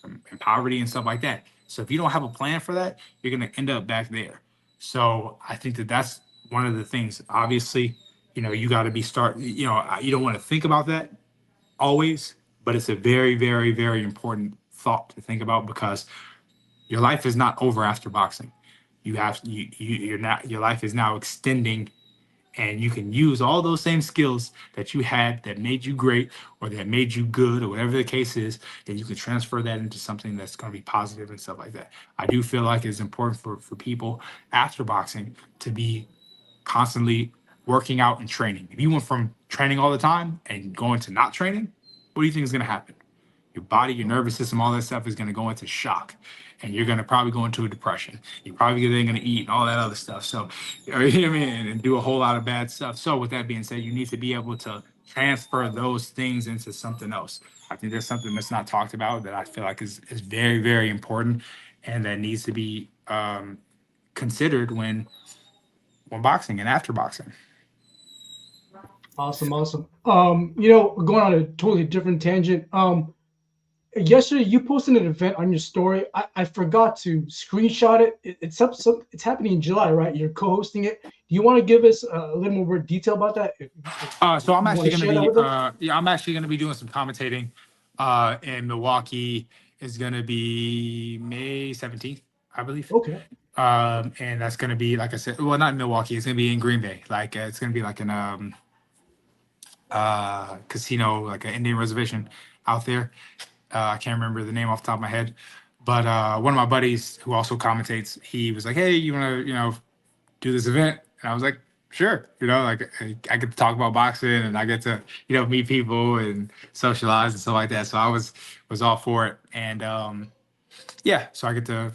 And poverty and stuff like that. So if you don't have a plan for that, you're going to end up back there. So I think that that's one of the things. Obviously, you got to be you don't want to think about that always, but it's a very, very, very important thought to think about, because your life is not over after boxing. You're not, your life is now extending, and you can use all those same skills that you had that made you great or that made you good or whatever the case is, and you can transfer that into something that's going to be positive and stuff like that. I do feel like it's important for people after boxing to be constantly working out and training. If you went from training all the time and going to not training, what do you think is going to happen? Your body, your nervous system, all that stuff is going to go into shock, and you're going to probably go into a depression. You're probably then going to eat and all that other stuff. So, you know what I mean, and do a whole lot of bad stuff. So with that being said, you need to be able to transfer those things into something else. I think there's something that's not talked about that I feel like is very, very important, and that needs to be considered when boxing and after boxing. Awesome. Going on a totally different tangent. Yesterday you posted an event on your story. I forgot to screenshot it. It's happening in July, right? You're co-hosting it. Do you want to give us a little more detail about that? So I'm actually going to be I'm actually going to be doing some commentating in Milwaukee. Is going to be May 17th, I believe. Okay. And that's going to be, like I said, well, not in Milwaukee. It's going to be in Green Bay. Like it's going to be like an casino, like an Indian reservation out there. I can't remember the name off the top of my head, but one of my buddies who also commentates, he was like, "Hey, you want to, do this event?" And I was like, "Sure." Like I get to talk about boxing, and I get to, meet people and socialize and stuff like that. So I was all for it, and so I get to.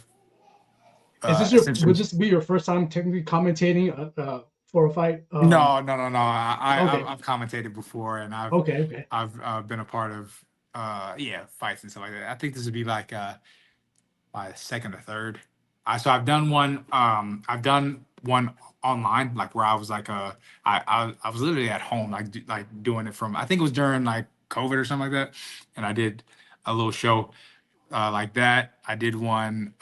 Would this be your first time technically commentating for a fight? No. Okay. I've commentated before, and Okay. I've been a part of fights and stuff like that. I think this would be like my second or third. So I've done one. I've done one online, like where I was like I was literally at home, like doing it from. I think it was during like COVID or something like that, and I did a little show like that. I did one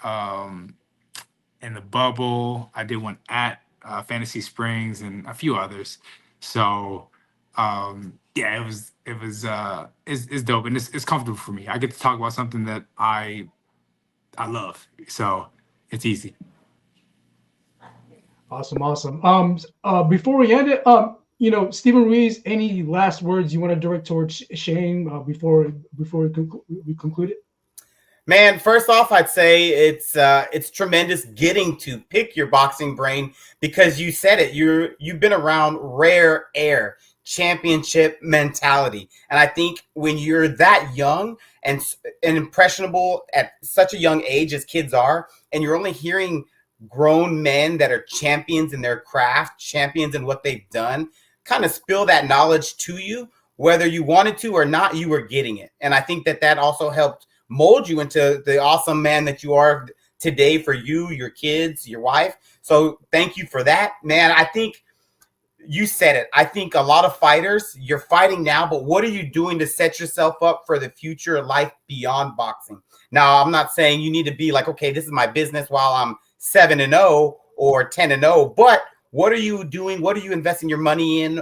in the bubble. I did one at Fantasy Springs and a few others. So yeah, it's dope, and it's comfortable for me. I get to talk about something that I love, so it's easy. Awesome. Before we end it, Stephen Ruiz, any last words you want to direct towards Shane before we conclude it? Man, first off, I'd say it's tremendous getting to pick your boxing brain, because you said it. You've been around rare air, championship mentality, and I think when you're that young and impressionable at such a young age as kids are, and you're only hearing grown men that are champions in their craft, champions in what they've done, kind of spill that knowledge to you, whether you wanted to or not, you were getting it. And I think that also helped mold you into the awesome man that you are today for you, your kids, your wife. So thank you for that, man. I think you said it. I think a lot of fighters, you're fighting now, but what are you doing to set yourself up for the future life beyond boxing? Now, I'm not saying you need to be like, okay, this is my business while I'm 7-0 or 10-0, but what are you doing? What are you investing your money in?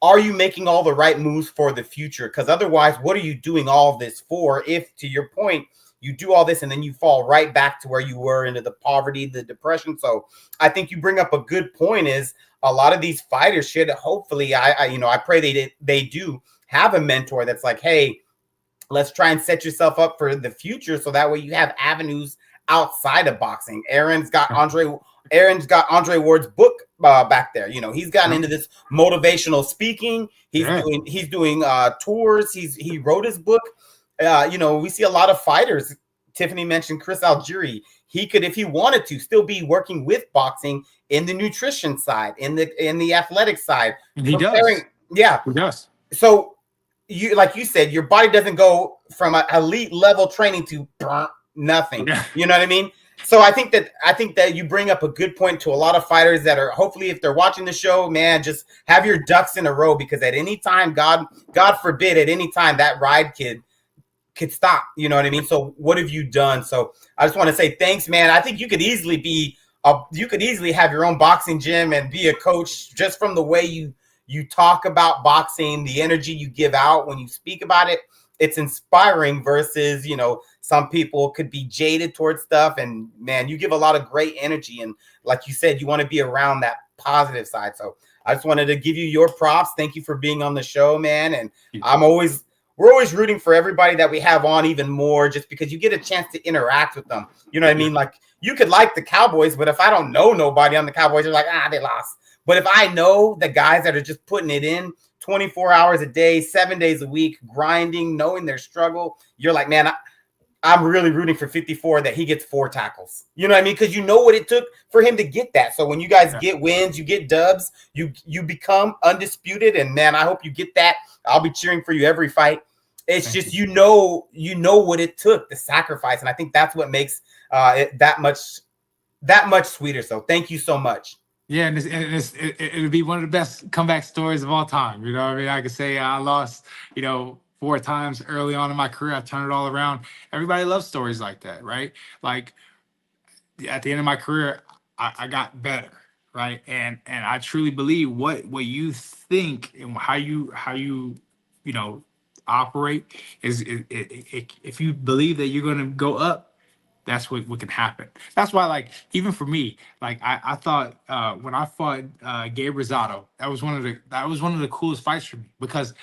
Are you making all the right moves for the future? Because otherwise, what are you doing all this for? If, to your point, you do all this and then you fall right back to where you were, into the poverty, the depression. So I think you bring up a good point, is a lot of these fighters should hopefully, I pray they do have a mentor that's like, hey, let's try and set yourself up for the future, so that way you have avenues outside of boxing. Aaron's got Andre Ward's book back there. He's gotten into this motivational speaking. He's doing tours. He wrote his book. We see a lot of fighters. Tiffany mentioned Chris Algieri. He could, if he wanted to, still be working with boxing in the nutrition side, in the athletic side. And he does. Yeah, he does. So like you said, your body doesn't go from an elite level training to nothing. Yeah. You know what I mean? So I think that you bring up a good point to a lot of fighters that are, hopefully, if they're watching the show, man, just have your ducks in a row, because at any time, God forbid, at any time that ride could stop. You know what I mean? So what have you done? So I just want to say thanks, man. I think you could easily have your own boxing gym and be a coach, just from the way you talk about boxing, the energy you give out when you speak about it. It's inspiring versus, some people could be jaded towards stuff. And man, you give a lot of great energy. And like you said, you want to be around that positive side. So I just wanted to give you your props. Thank you for being on the show, man. And we're always rooting for everybody that we have on, even more, just because you get a chance to interact with them. You know what I mean? Like, you could like the Cowboys, but if I don't know nobody on the Cowboys, you're like, they lost. But if I know the guys that are just putting it in 24 hours a day, 7 days a week, grinding, knowing their struggle, you're like, man, I'm really rooting for 54 that he gets 4 tackles. You know what I mean? Because you know what it took for him to get that. So when you guys get wins, you get dubs, you become undisputed. And man, I hope you get that. I'll be cheering for you every fight. It's just, you know what it took, the sacrifice. And I think that's what makes it that much sweeter. So thank you so much. Yeah, and it would be one of the best comeback stories of all time. You know what I mean? I could say I lost, 4 times early on in my career. I turned it all around. Everybody loves stories like that, right? Like, at the end of my career, I got better, right? And I truly believe what you think and how you operate is if you believe that you're going to go up, that's what can happen. That's why, like, even for me, like, I thought when I fought Gabe Rosado, that was one of the coolest fights for me, because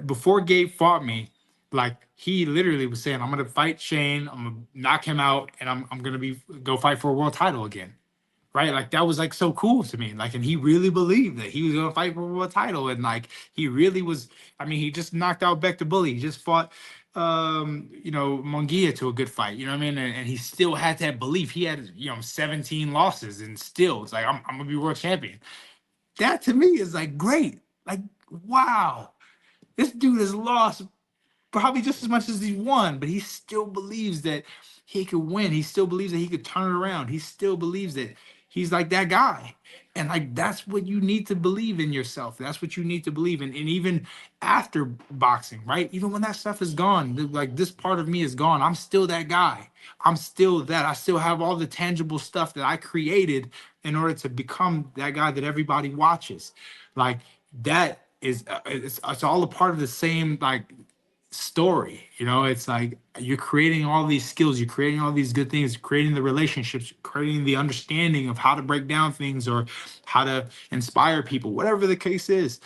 before Gabe fought me, like, he literally was saying, I'm gonna fight Shane, I'm gonna knock him out, and I'm gonna go fight for a world title again. Right? Like, that was like so cool to me. Like, and he really believed that he was gonna fight for a world title. And like, he really was, I mean, he just knocked out Beck the Bully. He just fought Munguia to a good fight. You know what I mean? And he still had that belief. He had 17 losses, and still it's like I'm gonna be world champion. That to me is like great. Like wow, this dude has lost probably just as much as he won, but he still believes that he could win. He still believes that he could turn it around. He still believes that he's like that guy. And like that's what you need to believe in yourself. That's what you need to believe in. And even after boxing, right? Even when that stuff is gone, like this part of me is gone. I'm still that guy. I'm still that. I still have all the tangible stuff that I created in order to become that guy that everybody watches. Like that is it's all a part of the same like story. It's like you're creating all these skills, you're creating all these good things, creating the relationships, creating the understanding of how to break down things or how to inspire people, whatever the case is.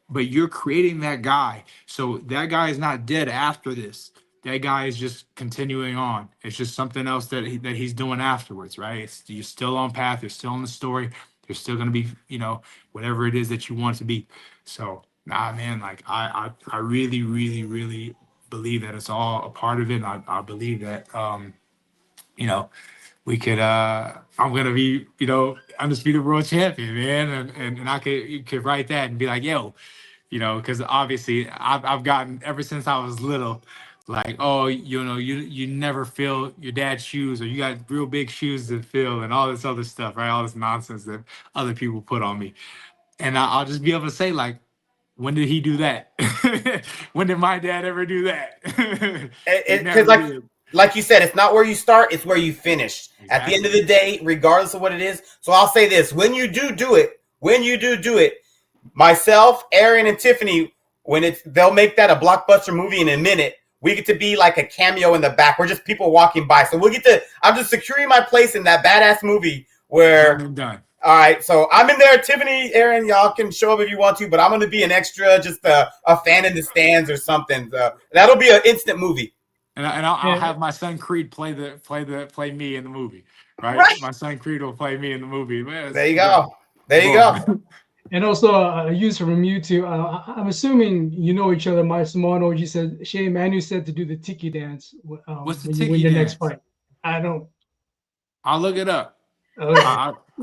But you're creating that guy, so that guy is not dead after this. That guy is just continuing on. It's just something else that he's doing afterwards, right? You're still on path, you're still in the story, you're still going to be whatever it is that you want to be. So nah, man, like I really, really, really believe that it's all a part of it. And I believe that we could I'm gonna be undisputed world champion, man, and I could write that and be like, yo, because obviously I've gotten ever since I was little, like, oh, you never fill your dad's shoes, or you got real big shoes to fill, and all this other stuff, right? All this nonsense that other people put on me, and I'll just be able to say like, when did he do that? When did my dad ever do that? Because like you said, it's not where you start, it's where you finish. Exactly. At the end of the day, regardless of what it is. So I'll say this: when you do it, myself, Aaron, and Tiffany, they'll make that a blockbuster movie in a minute. We get to be like a cameo in the back. We're just people walking by. So I'm just securing my place in that badass movie where I'm done. All right, so I'm in there. Tiffany, Aaron, y'all can show up if you want to, but I'm going to be an extra, just a fan in the stands or something. That'll be an instant movie. And I'll have my son Creed play me in the movie, right? My son Creed will play me in the movie. Man, there you go. There you go. And also a user from YouTube. I'm assuming you know each other. My Simone OG said, Shane Manu said to do the tiki dance What's the when tiki you win your dance? next fight. I don't. I'll look it up. Okay.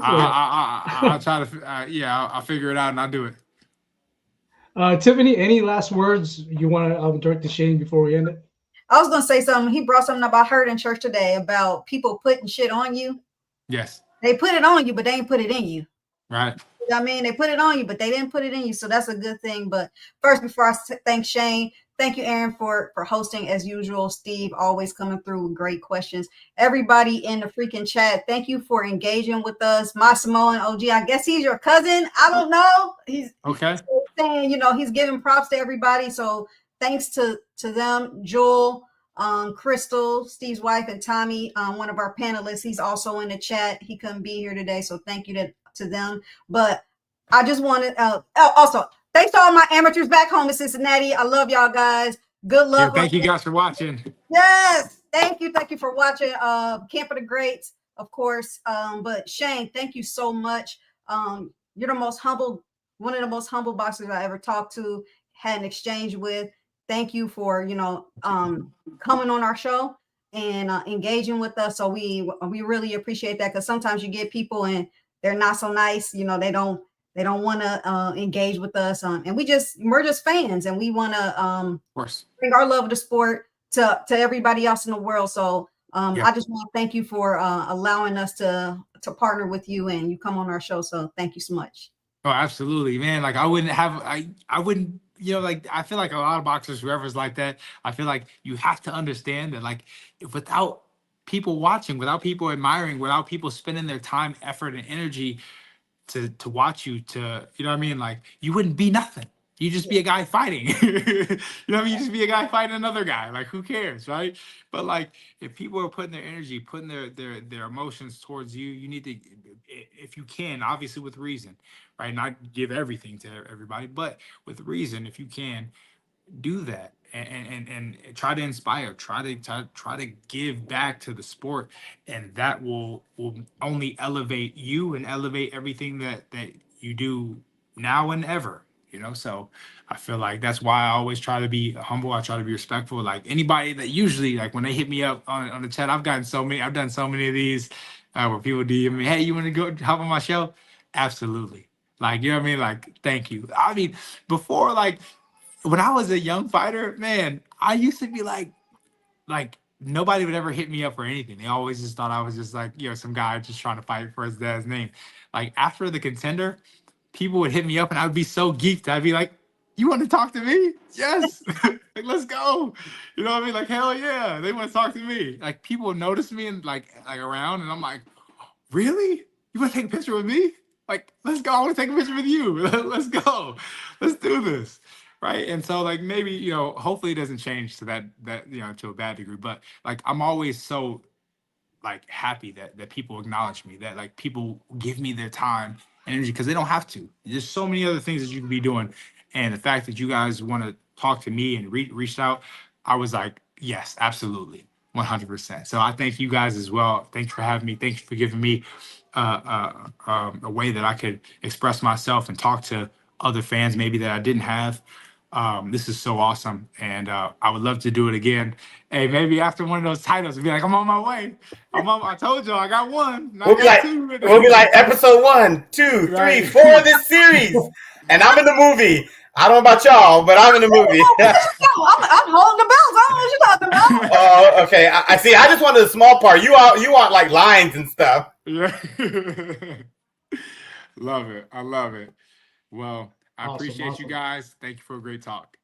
I'll try to. I'll figure it out and I'll do it. Tiffany, any last words you want to direct to Shane before we end it? I was gonna say something. He brought something up I heard in church today about people putting shit on you. Yes. They put it on you, but they ain't put it in you. Right. I mean, they put it on you, but they didn't put it in you. So that's a good thing. But first, before I thank Shane, thank you, Aaron, for hosting as usual. Steve, always coming through with great questions. Everybody in the freaking chat, thank you for engaging with us. My Samoan OG, I guess he's your cousin. I don't know. He's saying, he's giving props to everybody. So thanks to them, Joel, Crystal, Steve's wife, and Tommy, one of our panelists. He's also in the chat. He couldn't be here today. So thank you to them. But I just wanted also thanks to all my amateurs back home in Cincinnati. I love y'all guys. Good luck. Yeah, thank you guys for watching. Yes, thank you for watching Camp of the Greats, of course. But Shane, thank you so much. You're one of the most humble boxers I ever talked to, had an exchange with. Thank you for coming on our show and engaging with us. So we really appreciate that, because sometimes you get people and they're not so nice. They don't want to engage with us. And we're just fans, and we want to bring our love of the sport to everybody else in the world. So I just want to thank you for allowing us to partner with you, and you come on our show. So thank you so much. Oh, absolutely, man. Like I wouldn't, like I feel like a lot of boxers, whoever's like that, I feel like you have to understand that, like, without people watching, without people admiring, without people spending their time, effort, and energy to watch you, like, you wouldn't be nothing. You just be a guy fighting. You just be a guy fighting another guy. Like, who cares, right? But like, if people are putting their energy, putting their emotions towards you, you need to, if you can, obviously with reason, right? Not give everything to everybody, but with reason, if you can, do that and try to inspire, try to give back to the sport, and that will only elevate you and elevate everything that you do now and ever. you know. So I feel like that's why I always try to be humble. I try to be respectful. Like anybody that usually like when they hit me up on the chat, I've done so many of these where people DM me, hey, you want to go hop on my show? Absolutely. Like, you know what I mean? Like, thank you. I mean, before, like, when I was a young fighter, man, I used to be like nobody would ever hit me up for anything. They always just thought I was just like, you know, some guy just trying to fight for his dad's name. Like after the contender, people would hit me up and I would be so geeked. I'd be like, you want to talk to me? Yes. Like, let's go. You know what I mean? Like, hell yeah. They want to talk to me. Like people would notice me and like around and I'm like, really? You want to take a picture with me? Like, let's go. I want to take a picture with you. Let's go. Let's do this. Right. And so like maybe, you know, hopefully it doesn't change to that, you know, to a bad degree. But like I'm always so like happy that people acknowledge me, that like people give me their time and energy because they don't have to. There's so many other things that you can be doing. And the fact that you guys want to talk to me and reached out, I was like, yes, absolutely. 100%. So I thank you guys as well. Thanks for having me. Thanks for giving me a way that I could express myself and talk to other fans maybe that I didn't have. This is so awesome, and I would love to do it again. Hey, maybe after one of those titles, be like, I'm on my way. I told y'all I got one. We'll be like episode 1, 2, 3, 4 of this series, and I'm in the movie. I don't know about y'all, but I'm in the movie. I'm holding the bells. I don't know what you're talking about. Oh, okay. I see. I just wanted the small part. You want like lines and stuff. Yeah. Love it. I love it. Well, I appreciate you guys. Thank you for a great talk.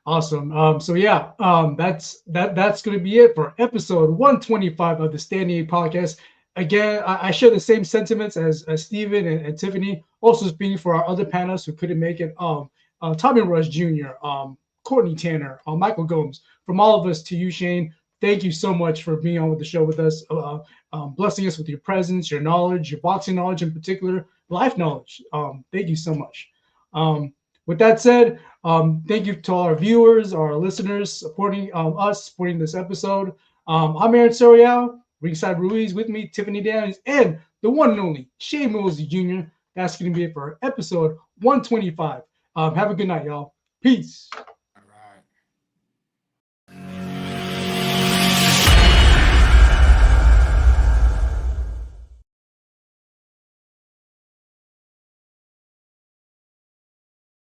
Awesome. So yeah, that's going to be it for episode 125 of the Standing 8 podcast. Again, I share the same sentiments as Steven and Tiffany. Also speaking for our other panelists who couldn't make it. Tommy Rush Jr., Courtney Tanner, Michael Gomes. From all of us to you, Shane, thank you so much for being on with the show with us, blessing us with your presence, your knowledge, your boxing knowledge in particular, life knowledge. Thank you so much. With that said, thank you to all our viewers, our listeners, supporting this episode. I'm Aaron Sorial, Ringside Ruiz, with me, Tiffany Daniels, and the one and only Shane Mosley Jr. That's going to be it for episode 125. Have a good night, y'all. Peace.